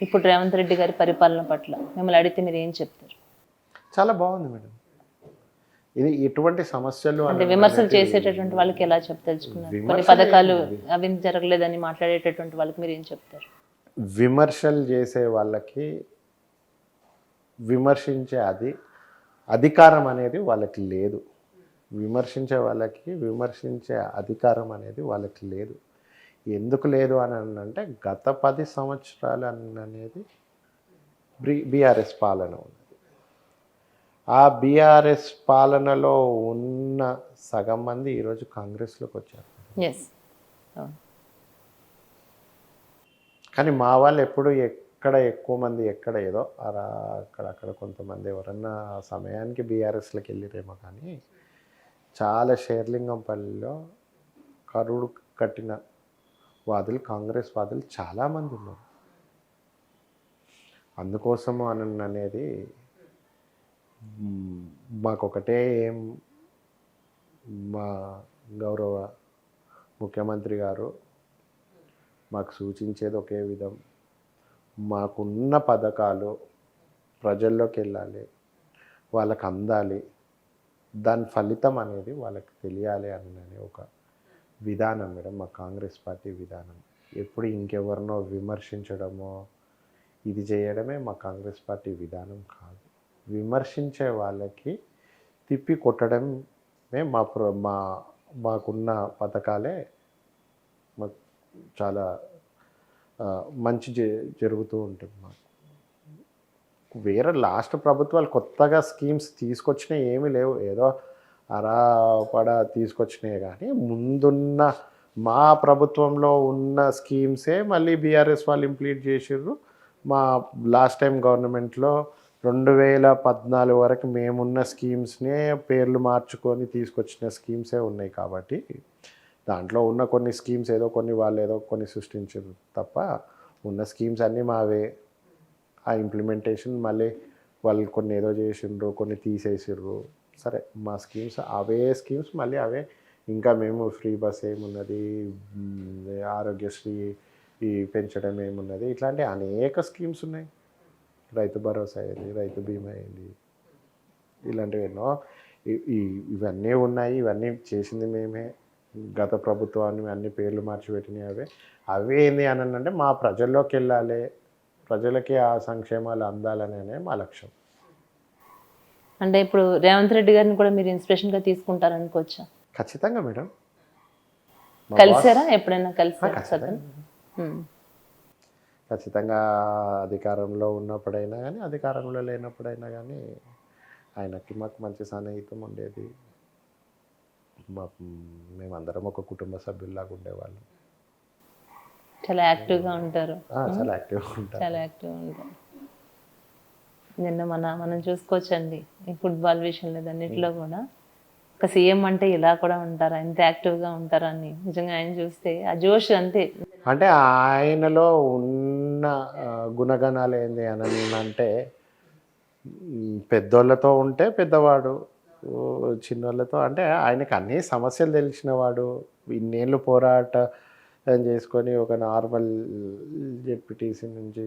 ఇప్పుడు రేవంత్ రెడ్డి గారి పరిపాలన పట్ల మిమ్మల్ని అడిగితే మీరు ఏం చెప్తారు? చాలా బాగుంది మేడం. ఇది ఎటువంటి సమస్యలు అంటే విమర్శలు చేసేటటువంటి వాళ్ళకి ఎలా తెలుసుకున్నారు? కొన్ని పథకాలు అవి జరగలేదని మాట్లాడేటటువంటి వాళ్ళకి మీరు ఏం చెప్తారు? విమర్శలు చేసే వాళ్ళకి విమర్శించే అధికారం అనేది వాళ్ళకి లేదు. విమర్శించే వాళ్ళకి విమర్శించే అధికారం అనేది వాళ్ళకి లేదు. ఎందుకు లేదు అని అంటే గత 10 సంవత్సరాలు అనేది బీఆర్ఎస్ పాలన ఉన్నది. ఆ బీఆర్ఎస్ పాలనలో ఉన్న సగం మంది ఈరోజు కాంగ్రెస్లోకి వచ్చారు. కానీ మా వాళ్ళు ఎప్పుడు ఎక్కడ ఎక్కువ మంది ఎక్కడ ఏదో అక్కడ కొంతమంది ఎవరన్నా ఆ సమయానికి బీఆర్ఎస్లోకి వెళ్ళిరేమో. కానీ చాలా షేర్లింగంపల్లిలో కట్టిన వాదులు కాంగ్రెస్ వాదులు చాలామంది ఉన్నారు. అందుకోసము అనేది మాకొకటే ఏం, మా గౌరవ ముఖ్యమంత్రి గారు మాకు సూచించేది ఒకే విధం, మాకున్న పథకాలు ప్రజల్లోకి వెళ్ళాలి, వాళ్ళకి అందాలి, దాని ఫలితం అనేది వాళ్ళకి తెలియాలి అనే ఒక విధానం మేడం మా కాంగ్రెస్ పార్టీ విధానం. ఎప్పుడు ఇంకెవరినో విమర్శించడమో ఇది చేయడమే మా కాంగ్రెస్ పార్టీ విధానం కాదు. విమర్శించే వాళ్ళకి తిప్పి కొట్టడమే మాకున్న పథకాలే మాకు చాలా మంచి జరుగుతూ ఉంటుంది. మాకు వేరే లాస్ట్ ప్రభుత్వాలు కొత్తగా స్కీమ్స్ తీసుకొచ్చినాయి ఏమీ లేవు, ఏదో అరాపడ తీసుకొచ్చినాయి. కానీ ముందున్న మా ప్రభుత్వంలో ఉన్న స్కీమ్సే మళ్ళీ బీఆర్ఎస్ వాళ్ళు ఇంప్లీట్ చేసిర్రు. మా లాస్ట్ టైం గవర్నమెంట్లో 2014 వరకు మేమున్న స్కీమ్స్నే పేర్లు మార్చుకొని తీసుకొచ్చిన స్కీమ్సే ఉన్నాయి. కాబట్టి దాంట్లో ఉన్న కొన్ని స్కీమ్స్ ఏదో కొన్ని వాళ్ళు ఏదో కొన్ని సృష్టించారు తప్ప ఉన్న స్కీమ్స్ అన్నీ మావే. ఆ ఇంప్లిమెంటేషన్ మళ్ళీ వాళ్ళు కొన్ని ఏదో చేసిండ్రు, కొన్ని తీసేసిర్రు. సరే, మా స్కీమ్స్ అవే స్కీమ్స్ మళ్ళీ అవే. ఇంకా మేము ఫ్రీ బస్ ఏమున్నది, ఆరోగ్యశ్రీ ఈ పెంచడం ఏమున్నది, ఇట్లాంటి అనేక స్కీమ్స్ ఉన్నాయి. రైతు భరోసా అయింది, రైతు బీమా అయింది, ఇలాంటివి ఎన్నో ఇవన్నీ ఉన్నాయి. ఇవన్నీ చేసింది మేమే. గత ప్రభుత్వాన్ని అన్ని పేర్లు మార్చిపెట్టినాయి అవే ఏంది అని అంటే మా ప్రజల్లోకి వెళ్ళాలి, ప్రజలకి ఆ సంక్షేమాలు అందాలనే మా లక్ష్యం. అంటే ఇప్పుడు రేవంత్ రెడ్డి గారిని కూడా మీరు ఇన్స్పిరేషన్గా తీసుకుంటారనుకోవచ్చా? ఖచ్చితంగా మేడం. కలిసారా ఎప్పుడైనా? కలిసారా? ఖచ్చితంగా అధికారంలో ఉన్నప్పుడైనా కానీ అధికారంలో లేనప్పుడైనా కానీ ఆయనకి మాకు మంచి సన్నిహితం ఉండేది. మేమందరం ఒక కుటుంబ సభ్యుల్లాగా ఉండేవాళ్ళం. చాలా యాక్టివ్గా ఉంటారు. చాలా యాక్టివ్గా ఉంటారు. చాలా యాక్టివ్గా ఉంటారు. నిన్న మనం చూసుకోవచ్చండి ఈ ఫుట్బాల్ విషయంలో అన్నింటిలో కూడా ఒక సీఎం అంటే ఇలా కూడా ఉంటారా, ఎంత యాక్టివ్గా ఉంటారని నిజంగా ఆయన చూస్తే ఆ జోష్ అంతే. అంటే ఆయనలో ఉన్న గుణగణాలు ఏంది అని అంటే పెద్దోళ్ళతో ఉంటే పెద్దవాడు, చిన్నోళ్ళతో అంటే ఆయనకి అన్ని సమస్యలు తెలిసినవాడు. ఇన్నేళ్ళు పోరాటం చేసుకొని ఒక నార్మల్ జెడ్పీటీసీ నుంచి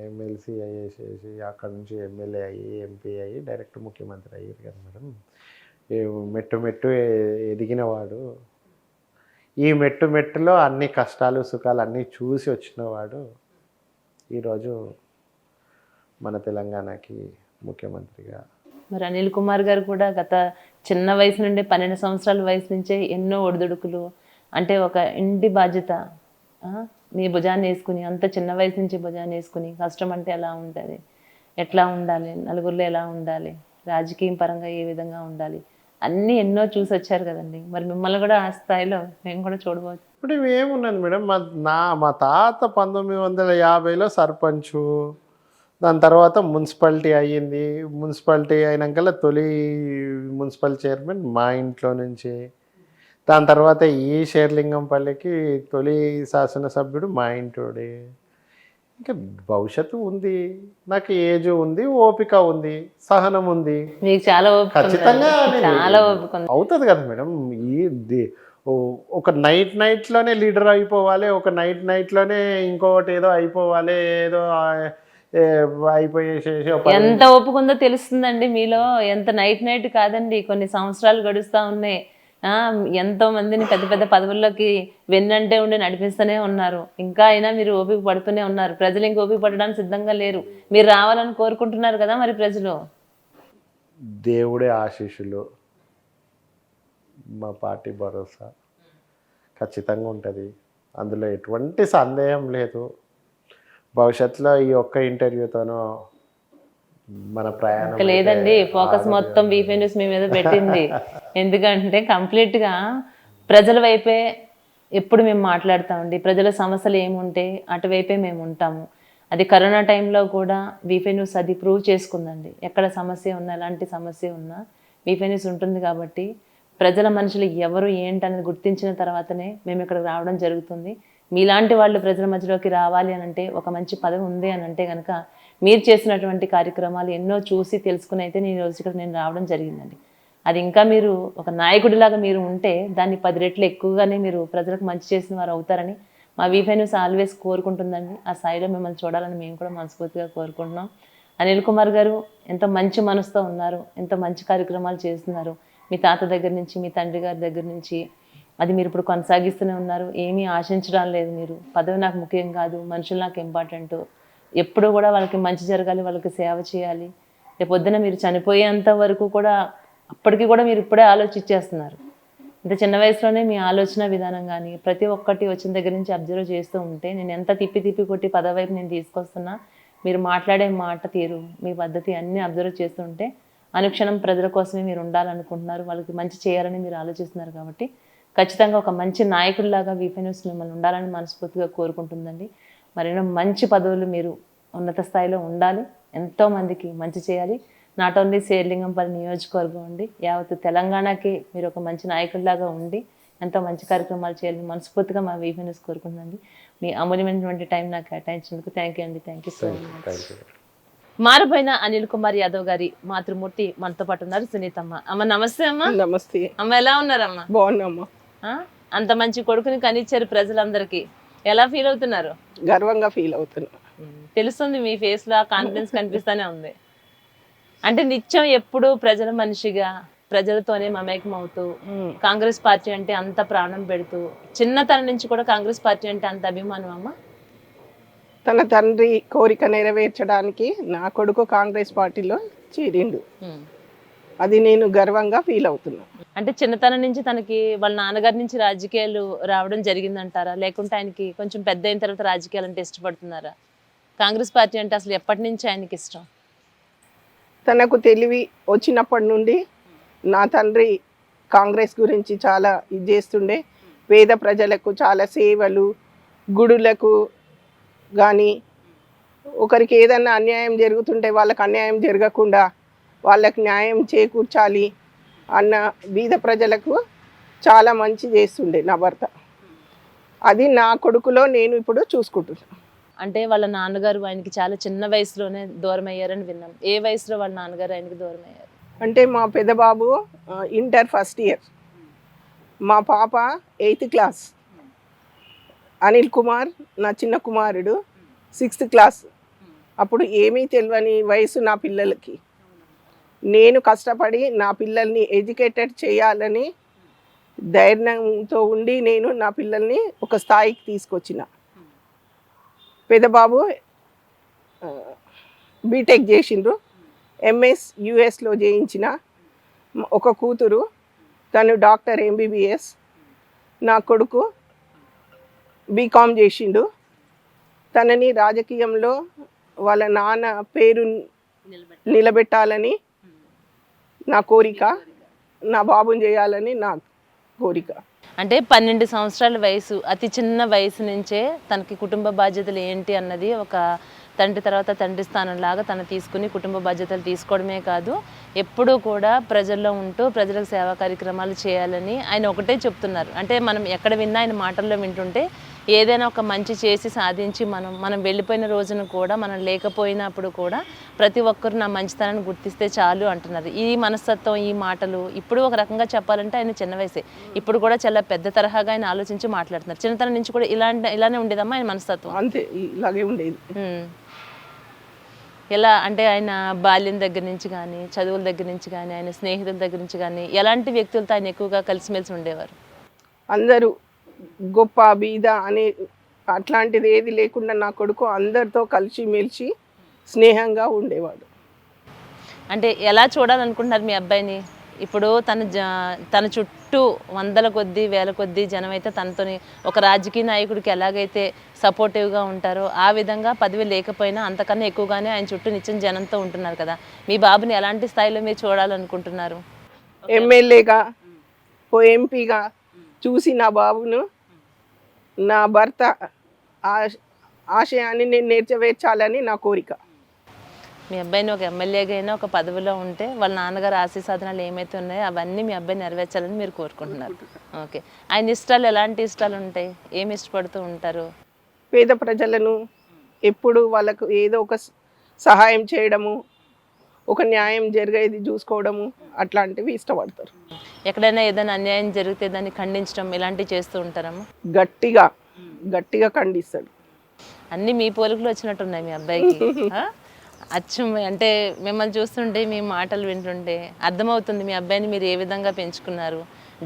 ఎమ్మెల్సీ అయ్యేసేసి అక్కడ నుంచి ఎమ్మెల్యే అయ్యి ఎంపీ అయ్యి డైరెక్ట్ ముఖ్యమంత్రి అయ్యారు కదా మేడం. మెట్టు ఎదిగినవాడు. ఈ మెట్టులో అన్ని కష్టాలు సుఖాలు అన్నీ చూసి వచ్చినవాడు ఈరోజు మన తెలంగాణకి ముఖ్యమంత్రిగా. మరి అనిల్ కుమార్ గారు కూడా గత చిన్న వయసు నుండి 12 సంవత్సరాల వయసు నుంచే ఎన్నో ఒడిదుడుకులు, అంటే ఒక ఇంటి బాధ్యత మీ భుజాన్ని వేసుకుని, అంత చిన్న వయసు నుంచి భుజాన్ని వేసుకుని కష్టం అంటే ఎలా ఉంటుంది, ఎట్లా ఉండాలి, నలుగురిలో ఎలా ఉండాలి, రాజకీయం పరంగా ఏ విధంగా ఉండాలి, అన్నీ ఎన్నో చూసి వచ్చారు కదండి. మరి మిమ్మల్ని కూడా ఆ స్థాయిలో మేము కూడా చూడవచ్చు. ఇప్పుడు ఏమున్నది మేడం, మా తాత 1950లో సర్పంచు, దాని తర్వాత మున్సిపాలిటీ అయ్యింది. మున్సిపాలిటీ అయినాక తొలి మున్సిపల్ చైర్మన్ మా ఇంట్లో నుంచి, దాని తర్వాత ఈ షేర్లింగంపల్లికి తొలి శాసనసభ్యుడు మా ఇంటోడే. ఇంకా భవిష్యత్తు ఉంది, నాకు ఏజ్ ఉంది, ఓపిక ఉంది, సహనం ఉంది. మీకు చాలా ఖచ్చితంగా చాలా ఓపిక అవుతుంది కదా మేడం. ఒక నైట్లోనే లీడర్ అయిపోవాలి, ఒక నైట్లోనే ఇంకొకటి ఏదో అయిపోవాలి, ఏదో అయిపోయేసేసి ఎంత ఓపిక ఉందో తెలుస్తుందండి మీలో. ఎంత నైట్ కాదండి, కొన్ని సంవత్సరాలు గడుస్తూ ఉన్నాయి. ఎంతో మందిని పెద్ద పెద్ద పదవుల్లోకి వెన్నంటే ఉండి నడిపిస్తూనే ఉన్నారు. ఇంకా అయినా మీరు ఓపిక పడుతూనే ఉన్నారు. ప్రజలు ఇంక ఓపిక పడడానికి సిద్ధంగా లేరు. మీరు రావాలని కోరుకుంటున్నారు కదా మరి ప్రజలు. దేవుడే ఆశీస్సులు, మా పార్టీ భరోసా ఖచ్చితంగా ఉంటుంది, అందులో ఎటువంటి సందేహం లేదు. భవిష్యత్తులో ఈ ఒక్క ఇంటర్వ్యూతోనో మన ప్రయాణం లేదండి, ఫోకస్ మొత్తం వీఫై న్యూస్ మీ మీద పెట్టింది. ఎందుకంటే కంప్లీట్గా ప్రజల వైపే ఎప్పుడు మేము మాట్లాడుతామండి. ప్రజల సమస్యలు ఏముంటే అటువైపే మేము ఉంటాము. అది కరోనా టైంలో కూడా వీఫై న్యూస్ అది ప్రూవ్ చేసుకుందండి. ఎక్కడ సమస్య ఉన్నా, ఎలాంటి సమస్య ఉన్నా వీఫై న్యూస్ ఉంటుంది. కాబట్టి ప్రజల మనుషులు ఎవరు ఏంటనేది గుర్తించిన తర్వాతనే మేము ఇక్కడికి రావడం జరుగుతుంది. మీలాంటి వాళ్ళు ప్రజల మధ్యలోకి రావాలి అని అంటే, ఒక మంచి పదవి ఉంది అని అంటే కనుక మీరు చేసినటువంటి కార్యక్రమాలు ఎన్నో చూసి తెలుసుకుని అయితే నేను రోజు ఇక్కడ నేను రావడం జరిగిందండి. అది ఇంకా మీరు ఒక నాయకుడిలాగా మీరు ఉంటే దాన్ని 10 రెట్లు ఎక్కువగానే మీరు ప్రజలకు మంచి చేసిన వారు అవుతారని మా వీఫై న్యూస్ ఆల్వేస్ కోరుకుంటుందండి. ఆ స్థాయిలో మిమ్మల్ని చూడాలని మేము కూడా మనస్ఫూర్తిగా కోరుకుంటున్నాం. అనిల్ కుమార్ గారు ఎంతో మంచి మనసుతో ఉన్నారు, ఎంతో మంచి కార్యక్రమాలు చేస్తున్నారు. మీ తాత దగ్గర నుంచి, మీ తండ్రి గారి దగ్గర నుంచి అది మీరు ఇప్పుడు కొనసాగిస్తూనే ఉన్నారు. ఏమీ ఆశించడం లేదు మీరు. పదవి నాకు ముఖ్యం కాదు, మనుషులు నాకు ఇంపార్టెంట్. ఎప్పుడు కూడా వాళ్ళకి మంచి జరగాలి, వాళ్ళకి సేవ చేయాలి. రేపొద్దున మీరు చనిపోయేంత వరకు కూడా అప్పటికి కూడా మీరు ఇప్పుడే ఆలోచించేస్తున్నారు. ఇంత చిన్న వయసులోనే మీ ఆలోచన విధానం కానీ ప్రతి ఒక్కటి వచ్చిన దగ్గర నుంచి అబ్జర్వ్ చేస్తూ ఉంటే నేను ఎంత తిప్పి కొట్టి పదవి వైపు నేను తీసుకొస్తున్నా, మీరు మాట్లాడే మాట తీరు, మీ పద్ధతి అన్నీ అబ్జర్వ్ చేస్తుంటే అనుక్షణం ప్రజల కోసమే మీరు ఉండాలనుకుంటున్నారు, వాళ్ళకి మంచి చేయాలని మీరు ఆలోచిస్తున్నారు. కాబట్టి ఖచ్చితంగా ఒక మంచి నాయకుడిలాగా వీఫై న్యూస్ మిమ్మల్ని ఉండాలని మనస్ఫూర్తిగా కోరుకుంటుందండి. మరెన్నో మంచి పదవులు మీరు ఉన్నత స్థాయిలో ఉండాలి, ఎంతోమందికి మంచి చేయాలి. నాట్ ఓన్లీ శేర్లింగంపల్లి నియోజకవర్గం అండి, యావత్ తెలంగాణకి మీరు ఒక మంచి నాయకుడిలాగా ఉండి ఎంతో మంచి కార్యక్రమాలు చేయాలని మనస్ఫూర్తిగా మా వీఫై న్యూస్ కోరుకుంటుందండి. మీ అమూల్యమైనటువంటి టైం నాకు కేటాయించినందుకు థ్యాంక్ యూ అండి. Thank you so much. మారిపోయిన అనిల్ కుమార్ యాదవ్ గారి మాతృమూర్తి మనతో పాటు ఉన్నారు సునీతమ్మ. అమ్మ నమస్తే. అమ్మ నమస్తే. అమ్మ ఎలా ఉన్నారమ్మా? బాగున్నామ్మా. అంత మంచి కొడుకుని కనిచ్చారు ప్రజలందరికీ, ఎలా ఫీల్ అవుతున్నారు? గర్వంగా ఫీల్ అవుతున్నా. తెలుస్తుంది మీ ఫేస్ లో కాన్ఫిడెన్స్ కనిపిస్తానే ఉంది. అంటే నిత్యం ఎప్పుడు ప్రజల మనిషిగా ప్రజలతోనే మమేకం అవుతూ కాంగ్రెస్ పార్టీ అంటే అంత ప్రాణం పెడుతూ, చిన్నతనం నుంచి కూడా కాంగ్రెస్ పార్టీ అంటే అంత అభిమానం అమ్మ? తన తండ్రి కోరిక నెరవేర్చడానికి నా కొడుకు కాంగ్రెస్ పార్టీలో చేరిండు, అది నేను గర్వంగా ఫీల్ అవుతున్నా. అంటే చిన్నతనం నుంచి తనకి వాళ్ళ నాన్నగారి నుంచి రాజకీయాలు రావడం జరిగిందంటారా, లేకుంటే ఆయనకి కొంచెం పెద్ద అయిన తర్వాత రాజకీయాలు అంటే ఇష్టపడుతున్నారా? కాంగ్రెస్ పార్టీ అంటే అసలు ఎప్పటి నుంచి ఆయనకి ఇష్టం? తనకు తెలివి వచ్చినప్పటి నుండి నా తండ్రి కాంగ్రెస్ గురించి చాలా ఇది చేస్తుండే. పేద ప్రజలకు చాలా సేవలు, గుడులకు కానీ ఒకరికి ఏదన్నా అన్యాయం జరుగుతుంటే వాళ్ళకి అన్యాయం జరగకుండా వాళ్ళకి న్యాయం చేకూర్చాలి అన్న బీద ప్రజలకు చాలా మంచి చేస్తుండే నా భర్త. అది నా కొడుకులో నేను ఇప్పుడు చూసుకుంటున్నాను. అంటే వాళ్ళ నాన్నగారు ఆయనకి చాలా చిన్న వయసులోనే దూరం అయ్యారని విన్నాం. ఏ వయసులో వాళ్ళ నాన్నగారు ఆయనకి దూరం అయ్యారు? అంటే మా పెద్ద బాబు ఇంటర్ ఫస్ట్ ఇయర్, మా పాప 8th క్లాస్, అనిల్ కుమార్ నా చిన్న కుమారుడు 6th క్లాస్. అప్పుడు ఏమీ తెలియని వయసు నా పిల్లలకి. నేను కష్టపడి నా పిల్లల్ని ఎడ్యుకేటెడ్ చేయాలని ధైర్యంతో ఉండి నేను నా పిల్లల్ని ఒక స్థాయికి తీసుకొచ్చిన. పెద్దబాబు బీటెక్ చేసిండ్రు, ఎంఎస్ యుఎస్లో చేయించిన. ఒక కూతురు, తను డాక్టర్ ఎంబీబీఎస్. నా కొడుకు బీకామ్ చేసిండు. తనని రాజకీయంలో వాళ్ళ నాన్న పేరు నిలబెట్టాలని నా కోరిక, నా బాబుని చేయాలని నా కోరిక. అంటే 12 సంవత్సరాల వయసు, అతి చిన్న వయసు నుంచే తనకి కుటుంబ బాధ్యతలు ఏంటి అన్నది ఒక తండ్రి తర్వాత తండ్రి స్థానంలాగా తను తీసుకుని కుటుంబ బాధ్యతలు తీసుకోవడమే కాదు, ఎప్పుడూ కూడా ప్రజల్లో ఉంటూ ప్రజలకు సేవా కార్యక్రమాలు చేయాలని ఆయన ఒకటే చెప్తున్నారు. అంటే మనం ఎక్కడ విన్నా ఆయన మాటల్లో వింటుంటే ఏదైనా ఒక మంచి చేసి సాధించి మనం వెళ్ళిపోయిన రోజున కూడా, మనం లేకపోయినప్పుడు కూడా ప్రతి ఒక్కరు నా మంచితనాన్ని గుర్తిస్తే చాలు అంటున్నారు. ఈ మనస్తత్వం, ఈ మాటలు ఇప్పుడు ఒక రకంగా చెప్పాలంటే ఆయన చిన్న వయసే, ఇప్పుడు కూడా చాలా పెద్ద తరహాగా ఆయన ఆలోచించి మాట్లాడుతున్నారు. చిన్నతనం నుంచి కూడా ఇలానే ఉండేదమ్మా ఆయన మనస్తత్వం? అంతే, ఇలాగే ఉండేది. ఎలా అంటే ఆయన బాల్యం దగ్గర నుంచి కానీ, చదువుల దగ్గర నుంచి కానీ, ఆయన స్నేహితుల దగ్గర నుంచి కానీ ఎలాంటి వ్యక్తులతో ఆయన ఎక్కువగా కలిసిమెలిసి ఉండేవారు? అందరూ గొప్ప బీద అనే అట్లాంటిది ఏది లేకుండా నా కొడుకు అందరితో కలిసిమెలిసి స్నేహంగా ఉండేవాడు. అంటే ఎలా చూడాలనుకుంటున్నారు మీ అబ్బాయిని? ఇప్పుడు తన చుట్టూ వందల కొద్దీ వేల కొద్దీ జనం అయితే తనతోని ఒక రాజకీయ నాయకుడికి ఎలాగైతే సపోర్టివ్గా ఉంటారో ఆ విధంగా పదవి లేకపోయినా అంతకన్నా ఎక్కువగానే ఆయన చుట్టూ నిత్యం జనంతో ఉంటున్నారు కదా. మీ బాబుని ఎలాంటి స్థాయిలో మీరు చూడాలనుకుంటున్నారు? ఎమ్మెల్యేగా, ఓ ఎంపీగా చూసి నా బాబును, నా భర్త ఆశయాన్ని నేను నెరవేర్చాలని నా కోరిక. మీ అబ్బాయిని ఒక ఎమ్మెల్యేగా అయినా ఒక పదవిలో ఉంటే వాళ్ళ నాన్నగారు ఆశీర్వాదాలు ఏమైతే ఉన్నాయో అవన్నీ మీ అబ్బాయి నెరవేర్చాలని మీరు కోరుకుంటున్నారు. ఓకే, ఆయన ఇష్టాలు ఎలాంటి ఇష్టాలు ఉంటాయి, ఏమి ఇష్టపడుతూ ఉంటారు? పేద ప్రజలను ఎప్పుడు వాళ్ళకు ఏదో ఒక సహాయం చేయడము, ఒక న్యాయం జరిగేది చూసుకోవడము, అట్లాంటివి ఇష్టపడతారు. ఎక్కడైనా ఏదైనా అన్యాయం జరిగితే దాన్ని ఖండించడం ఇలాంటివి చేస్తూ ఉంటారమ్మా? గట్టిగా గట్టిగా ఖండిస్తాడు. అన్నీ మీ పోలికలు వచ్చినట్టున్నాయి మీ అబ్బాయికి. అచ్చం అంటే మిమ్మల్ని చూస్తుంటే మీ మాటలు వింటుంటే అర్థమవుతుంది మీ అబ్బాయిని మీరు ఏ విధంగా పెంచుకున్నారు,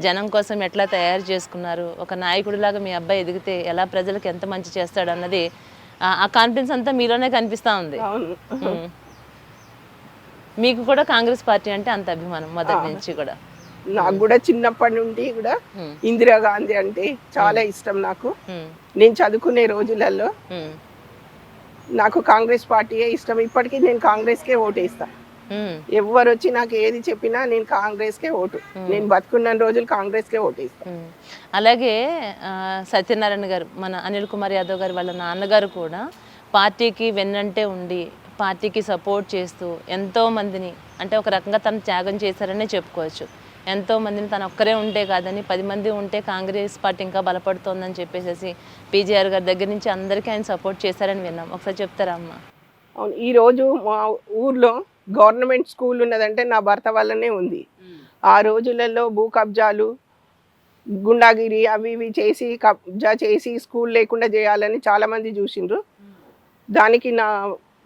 జనం కోసం ఎట్లా తయారు చేసుకున్నారు, ఒక నాయకుడిలాగా మీ అబ్బాయి ఎదిగితే ఎలా ప్రజలకు ఎంత మంచి చేస్తాడు అన్నది ఆ కాన్ఫిడెన్స్ అంతా మీలోనే కనిపిస్తూ ఉంది. అవును. మీకు కూడా కాంగ్రెస్ పార్టీ అంటే అంత అభిమానం మొదటి నుంచి కూడా? నాకు కూడా చిన్నప్పటి నుండి కూడా ఇందిరాగాంధీ అంటే చాలా ఇష్టం నాకు. నేను చదువుకునే రోజులలో నాకు కాంగ్రెస్ పార్టీయే ఇష్టం. ఇప్పటికీ నేను కాంగ్రెస్కే ఓటేస్తా. ఎవరు వచ్చి నాకు ఏది చెప్పినా నేను కాంగ్రెస్కే ఓటు. నేను బతుకున్న రోజులు కాంగ్రెస్కే ఓటేస్తా. అలాగే సత్యనారాయణ గారు, మన అనిల్ కుమార్ యాదవ్ గారు వాళ్ళ నాన్నగారు కూడా పార్టీకి వెన్నంటే ఉండి పార్టీకి సపోర్ట్ చేస్తూ ఎంతో మందిని, అంటే ఒక రకంగా తను త్యాగం చేశారనే చెప్పుకోవచ్చు. ఎంతో మందిని తను ఒక్కరే ఉంటే కాదని 10 మంది ఉంటే కాంగ్రెస్ పార్టీ ఇంకా బలపడుతోందని చెప్పేసి పీజీఆర్ గారి దగ్గర నుంచి అందరికీ ఆయన సపోర్ట్ చేశారని విన్నాం. ఒకసారి చెప్తారా అమ్మ? అవును, ఈరోజు మా ఊర్లో గవర్నమెంట్ స్కూల్ ఉన్నదంటే నా భర్త వల్లనే ఉంది. ఆ రోజులలో భూ కబ్జాలు, గుండాగిరి అవి ఇవి చేసి కబ్జా చేసి స్కూల్ లేకుండా చేయాలని చాలామంది చూసిండ్రు. దానికి నా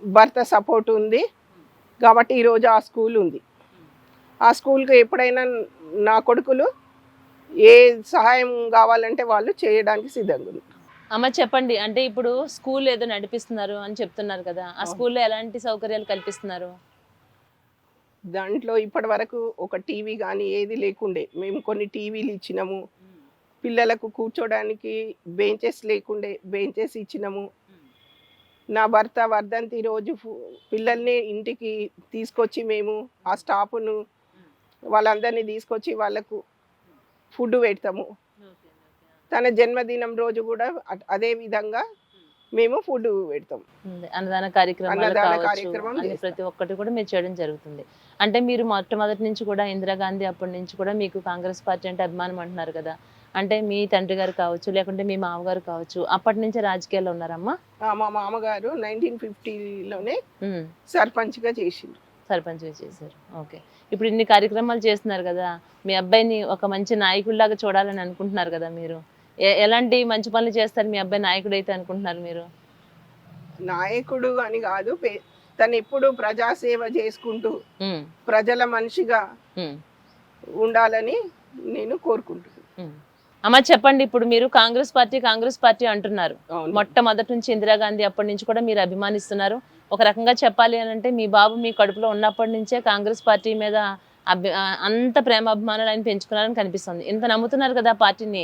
భర్త సపోర్ట్ ఉంది కాబట్టి ఈరోజు ఆ స్కూల్ ఉంది. ఆ స్కూల్కి ఎప్పుడైనా నా కొడుకులు ఏ సహాయం కావాలంటే వాళ్ళు చేయడానికి సిద్ధంగా ఉన్నారు. అమ్మ చెప్పండి, అంటే ఇప్పుడు స్కూల్ ఏదో నడిపిస్తున్నారు అని చెప్తున్నారు కదా, ఆ స్కూల్లో ఎలాంటి సౌకర్యాలు కల్పిస్తున్నారు? దాంట్లో ఇప్పటి వరకు ఒక టీవీ కానీ ఏది లేకుండే. మేము కొన్ని టీవీలు ఇచ్చినాము. పిల్లలకు కూర్చోడానికి బెంచెస్ లేకుండే, బెంచెస్ ఇచ్చినాము. నా భర్త వర్ధంతి రోజు పిల్లల్ని ఇంటికి తీసుకొచ్చి మేము ఆ స్టాఫ్ను వాళ్ళందరినీ తీసుకొచ్చి వాళ్ళకు ఫుడ్ పెడతాము. తన జన్మదినం రోజు కూడా అదే విధంగా మేము ఫుడ్ పెడతాం. అన్నదాన కార్యక్రమం ప్రతి ఒక్కటి కూడా మీరు చేయడం జరుగుతుంది. అంటే మీరు మొట్టమొదటి నుంచి కూడా ఇందిరాగాంధీ అప్పటి నుంచి కూడా మీకు కాంగ్రెస్ పార్టీ అంటే అభిమానం అంటున్నారు కదా, అంటే మీ తండ్రి గారు కావచ్చు లేకుంటే మీ మామగారు కావచ్చు అప్పటి నుంచి రాజకీయాల్లో ఉన్నారమ్మా? మా మామగారు 1950లోనే సర్పంచ్గా చేసిండ్రు. సర్పంచ్గా చేశారు. ఓకే, ఇప్పుడు ఇన్ని కార్యక్రమాలు చేస్తున్నారు కదా, మీ అబ్బాయిని ఒక మంచి నాయకుడిలాగా చూడాలని అనుకుంటున్నారు కదా మీరు, ఎలాంటి మంచి పనులు చేస్తారు మీ అబ్బాయి నాయకుడు అయితే అనుకుంటున్నారు మీరు? నాయకుడు అని కాదు, తను ఎప్పుడు ప్రజాసేవ చేసుకుంటూ ప్రజల మనిషిగా ఉండాలని నేను కోరుకుంటున్నాను. అమ్మ చెప్పండి, ఇప్పుడు మీరు కాంగ్రెస్ పార్టీ అంటున్నారు. మొట్టమొదటి నుంచి ఇందిరాగాంధీ అప్పటి నుంచి కూడా మీరు అభిమానిస్తున్నారు. ఒక రకంగా చెప్పాలి అని అంటే మీ బాబు మీ కడుపులో ఉన్నప్పటి నుంచే కాంగ్రెస్ పార్టీ మీద అంత ప్రేమాభిమానాలు ఆయన పెంచుకున్నారని కనిపిస్తుంది. ఇంత నమ్ముతున్నారు కదా పార్టీని,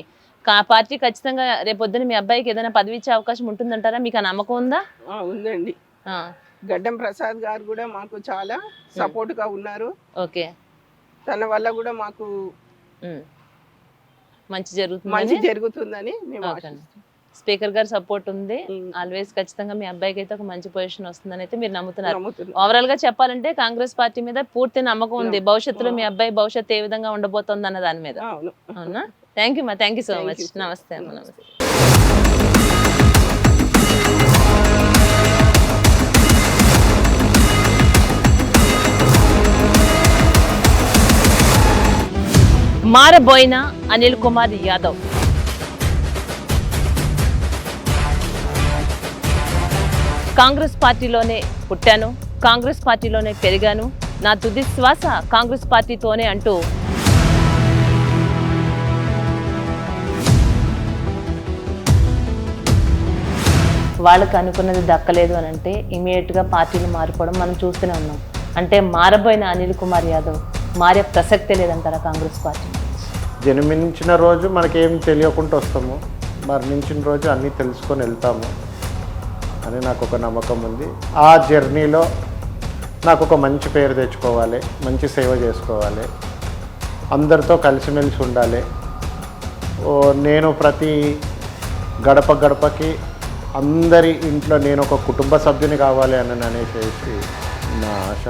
పార్టీ ఖచ్చితంగా రేపొద్దున మీ అబ్బాయికి ఏదైనా పదవి ఇచ్చే అవకాశం ఉంటుందంటారా? మీకు ఆ నమ్మకం ఉందా? ఉందండి. గడ్డం ప్రసాద్ గారు కూడా మాకు చాలా సపోర్ట్ గా ఉన్నారు. ఓకే, తన వల్ల కూడా మాకు మంచి జరుగుతుందని మేము ఆశిస్తున్నాం. స్పీకర్ గారు సపోర్ట్ ఉంది ఆల్వేస్. ఖచ్చితంగా మీ అబ్బాయికి అయితే ఒక మంచి పొజిషన్ వస్తుందని అయితే మీరు నమ్ముతున్నారు. ఓవరాల్ గా చెప్పాలంటే కాంగ్రెస్ పార్టీ మీద పూర్తి నమ్మకం ఉంది. భవిష్యత్తులో మీ అబ్బాయి భవిష్యత్తు ఏ విధంగా ఉండబోతోంది అన్న దాని మీద. అవునా? థ్యాంక్ యూ మా, థ్యాంక్ యూ సో మచ్. నమస్తే అమ్మ. నమస్తే. మారబోయిన అనిల్ కుమార్ యాదవ్ కాంగ్రెస్ పార్టీలోనే పుట్టాను, కాంగ్రెస్ పార్టీలోనే పెరిగాను, నా తుది శ్వాస కాంగ్రెస్ పార్టీతోనే అంటూ వాళ్ళకి అనుకున్నది దక్కలేదు అని అంటే ఇమీడియట్గా పార్టీలు మారిపోవడం మనం చూస్తూనే ఉన్నాం. అంటే మారబోయిన అనిల్ కుమార్ యాదవ్ మారే ప్రసక్తే లేదంటారా కాంగ్రెస్ పార్టీ? జన్మించిన రోజు మనకేం తెలియకుండా వస్తాము, మరణించిన రోజు అన్నీ తెలుసుకొని వెళ్తాము అని నాకు ఒక నమ్మకం ఉంది. ఆ జర్నీలో నాకు ఒక మంచి పేరు తెచ్చుకోవాలి, మంచి సేవ చేసుకోవాలి, అందరితో కలిసిమెలిసి ఉండాలి. నేను ప్రతి గడప గడపకి అందరి ఇంట్లో నేను ఒక కుటుంబ సభ్యుని కావాలి అని అనేసి నా ఆశ.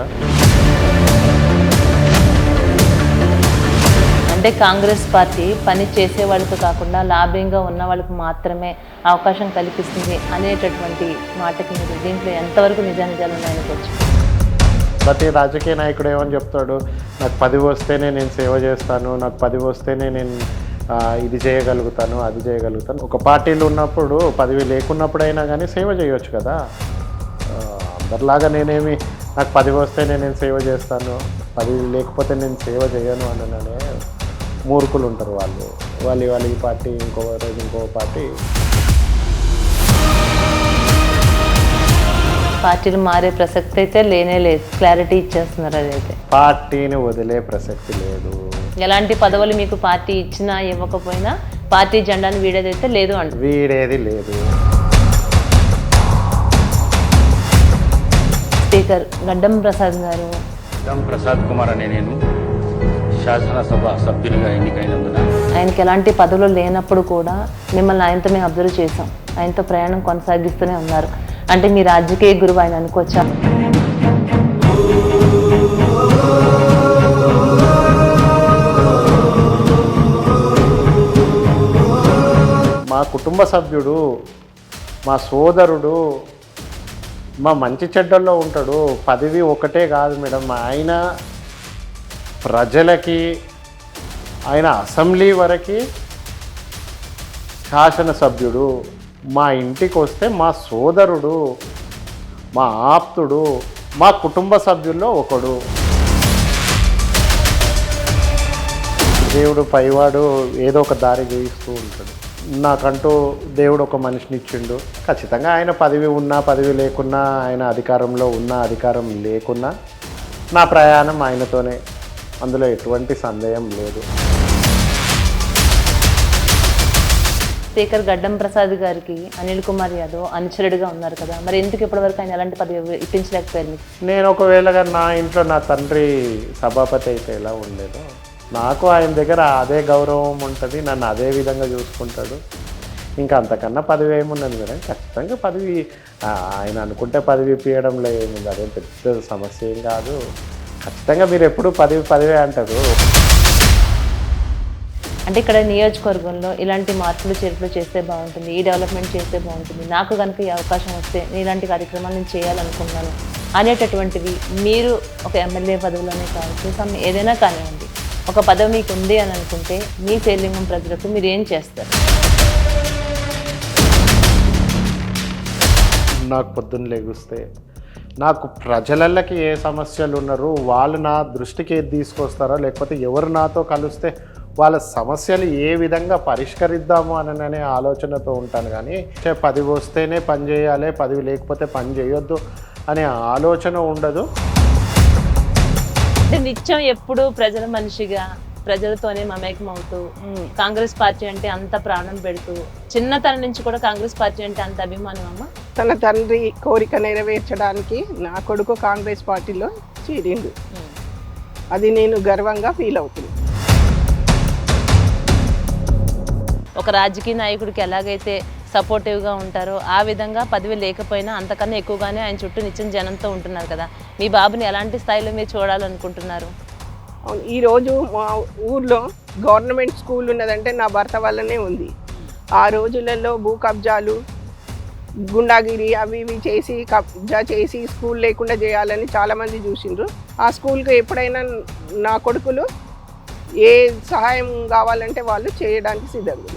అంటే కాంగ్రెస్ పార్టీ పని చేసే వాళ్ళతో కాకుండా లాభ్యంగా ఉన్న వాళ్ళకి మాత్రమే అవకాశం కల్పిస్తుంది అనేటటువంటి మాటకి మీరు దీంట్లో ఎంతవరకు నిజానిజాలు ఉన్నాయనుకోవచ్చు? ప్రతి రాజకీయ నాయకుడు ఏమని చెప్తాడు, నాకు 10 వస్తేనే నేను సేవ చేస్తాను, నాకు 10 వస్తేనే నేను ఇది చేయగలుగుతాను, అది చేయగలుగుతాను. ఒక పార్టీలో ఉన్నప్పుడు పదవి లేకున్నప్పుడైనా కానీ సేవ చేయొచ్చు కదా. అందరిలాగా నేనేమి నాకు 10 వస్తేనే నేను సేవ చేస్తాను, 10 లేకపోతే నేను సేవ చేయను అననే మూర్ఖులు ఉంటారు వాళ్ళు ఈ పార్టీ ఇంకో రోజు ఇంకో పార్టీ. పార్టీలు మారే ప్రసక్తి అయితే లేనే లేదు, క్లారిటీ ఇచ్చేస్తున్నారు. అదైతే పార్టీని వదిలే ప్రసక్తి లేదు. ఎలాంటి పదవులు మీకు పార్టీ ఇచ్చినా ఇవ్వకపోయినా పార్టీ జెండాను వీడేదైతే లేదు అంట. వీడేది లేదు. స్పీకర్ గడ్డం ప్రసాద్ గారు. గడ్డం ప్రసాద్ కుమార్ అనే నేను శాసనసభ సభ్యునిగా ఎన్నికైనందున ఆయనకి ఎలాంటి పదవులు లేనప్పుడు కూడా మిమ్మల్ని ఆయనతో మేము అబ్జర్వ్ చేసాం, ఆయనతో ప్రయాణం కొనసాగిస్తూనే ఉన్నారు. అంటే మీ రాజకీయ గురువు ఆయన అనుకోవచ్చా? మా కుటుంబ సభ్యుడు, మా సోదరుడు, మా మంచి చెడ్డల్లో ఉంటాడు. పదవి ఒకటే కాదు మేడం, ఆయన ప్రజలకి, ఆయన అసెంబ్లీ వరకు శాసనసభ్యుడు. మా ఇంటికి వస్తే మా సోదరుడు, మా ఆప్తుడు, మా కుటుంబ సభ్యుల్లో ఒకడు. దేవుడు పైవాడు ఏదో ఒక దారి చూపిస్తూ ఉంటాడు. నాకంటూ దేవుడు ఒక మనిషిని ఇచ్చిండు. ఖచ్చితంగా ఆయన పదవి ఉన్నా పదవి లేకున్నా, ఆయన అధికారంలో ఉన్నా అధికారం లేకున్నా నా ప్రయాణం ఆయనతోనే, అందులో ఎటువంటి సందేహం లేదు. స్పీకర్ గడ్డం ప్రసాద్ గారికి అనిల్ కుమార్ యాదవ్ అనుచరుడిగా ఉన్నారు కదా, మరి ఎందుకు ఇప్పటివరకు ఆయన ఎలాంటి పదవి ఇప్పించలేకపోయారు మీకు? నేను ఒకవేళగా నా ఇంట్లో నా తండ్రి సభాపతి అయితే ఎలా ఉండేదో, నాకు ఆయన దగ్గర అదే గౌరవం ఉంటుంది, నన్ను అదే విధంగా చూసుకుంటాడు. ఇంకా అంతకన్నా పదవి ఏమున్నది కదా. ఖచ్చితంగా పదవి ఆయన అనుకుంటే పదవి ఇప్పించడంలో ఏముంది, అదేం పెద్ద సమస్య ఏం కాదు. ఖచ్చితంగా మీరు ఎప్పుడు పదవి అంటారు. అంటే ఇక్కడ నియోజకవర్గంలో ఇలాంటి మార్పులు చేర్పులు చేస్తే బాగుంటుంది, ఈ డెవలప్మెంట్ చేస్తే బాగుంటుంది, నాకు కనుక ఈ అవకాశం వస్తే నేను ఇలాంటి కార్యక్రమాలు నేను చేయాలనుకున్నాను అనేటటువంటివి మీరు ఒక ఎమ్మెల్యే పదవిలోనే కావచ్చు, ఏదైనా కానివ్వండి, ఒక పదవి మీకు ఉంది అని అనుకుంటే మీ శేర్లింగం ప్రజలకు మీరు ఏం చేస్తారు? నాకు పొద్దున్న లెగుస్తే నాకు ప్రజలకి ఏ సమస్యలు ఉన్నారో వాళ్ళు నా దృష్టికి ఏది తీసుకొస్తారో, లేకపోతే ఎవరు నాతో కలిస్తే వాళ్ళ సమస్యలు ఏ విధంగా పరిష్కరిద్దాము అనే ఆలోచనతో ఉంటాను. కానీ 10 వస్తేనే పని చేయాలి, 10 లేకపోతే పని చేయొద్దు అనే ఆలోచన ఉండదు. అంటే నిత్యం ఎప్పుడు ప్రజల మనిషిగా ప్రజలతోనే మమేకమవుతూ కాంగ్రెస్ పార్టీ అంటే అంత ప్రాణం పెడుతూ, చిన్నతనం నుంచి కూడా కాంగ్రెస్ పార్టీ అంటే అంత అభిమానం అమ్మ. తన తండ్రి కోరిక నెరవేర్చడానికి నా కొడుకు కాంగ్రెస్ పార్టీలో చేరిండు, అది నేను గర్వంగా ఫీల్ అవుతుంది. ఒక రాజకీయ నాయకుడికి ఎలాగైతే సపోర్టివ్గా ఉంటారో ఆ విధంగా పదవి లేకపోయినా అంతకన్నా ఎక్కువగానే ఆయన చుట్టూ నిత్యం జనంతో ఉంటున్నారు కదా. మీ బాబుని ఎలాంటి స్థాయిలో మీరు చూడాలనుకుంటున్నారు? ఈరోజు మా ఊర్లో గవర్నమెంట్ స్కూల్ ఉన్నదంటే నా భర్త వల్లనే ఉంది. ఆ రోజులలో భూ కబ్జాలు, గుండాగిరి అవి ఇవి చేసి కబ్జా చేసి స్కూల్ లేకుండా చేయాలని చాలామంది చూసిండ్రు. ఆ స్కూల్కి ఎప్పుడైనా నా కొడుకులు ఏ సహాయం కావాలంటే వాళ్ళు చేయడానికి సిద్ధంగా.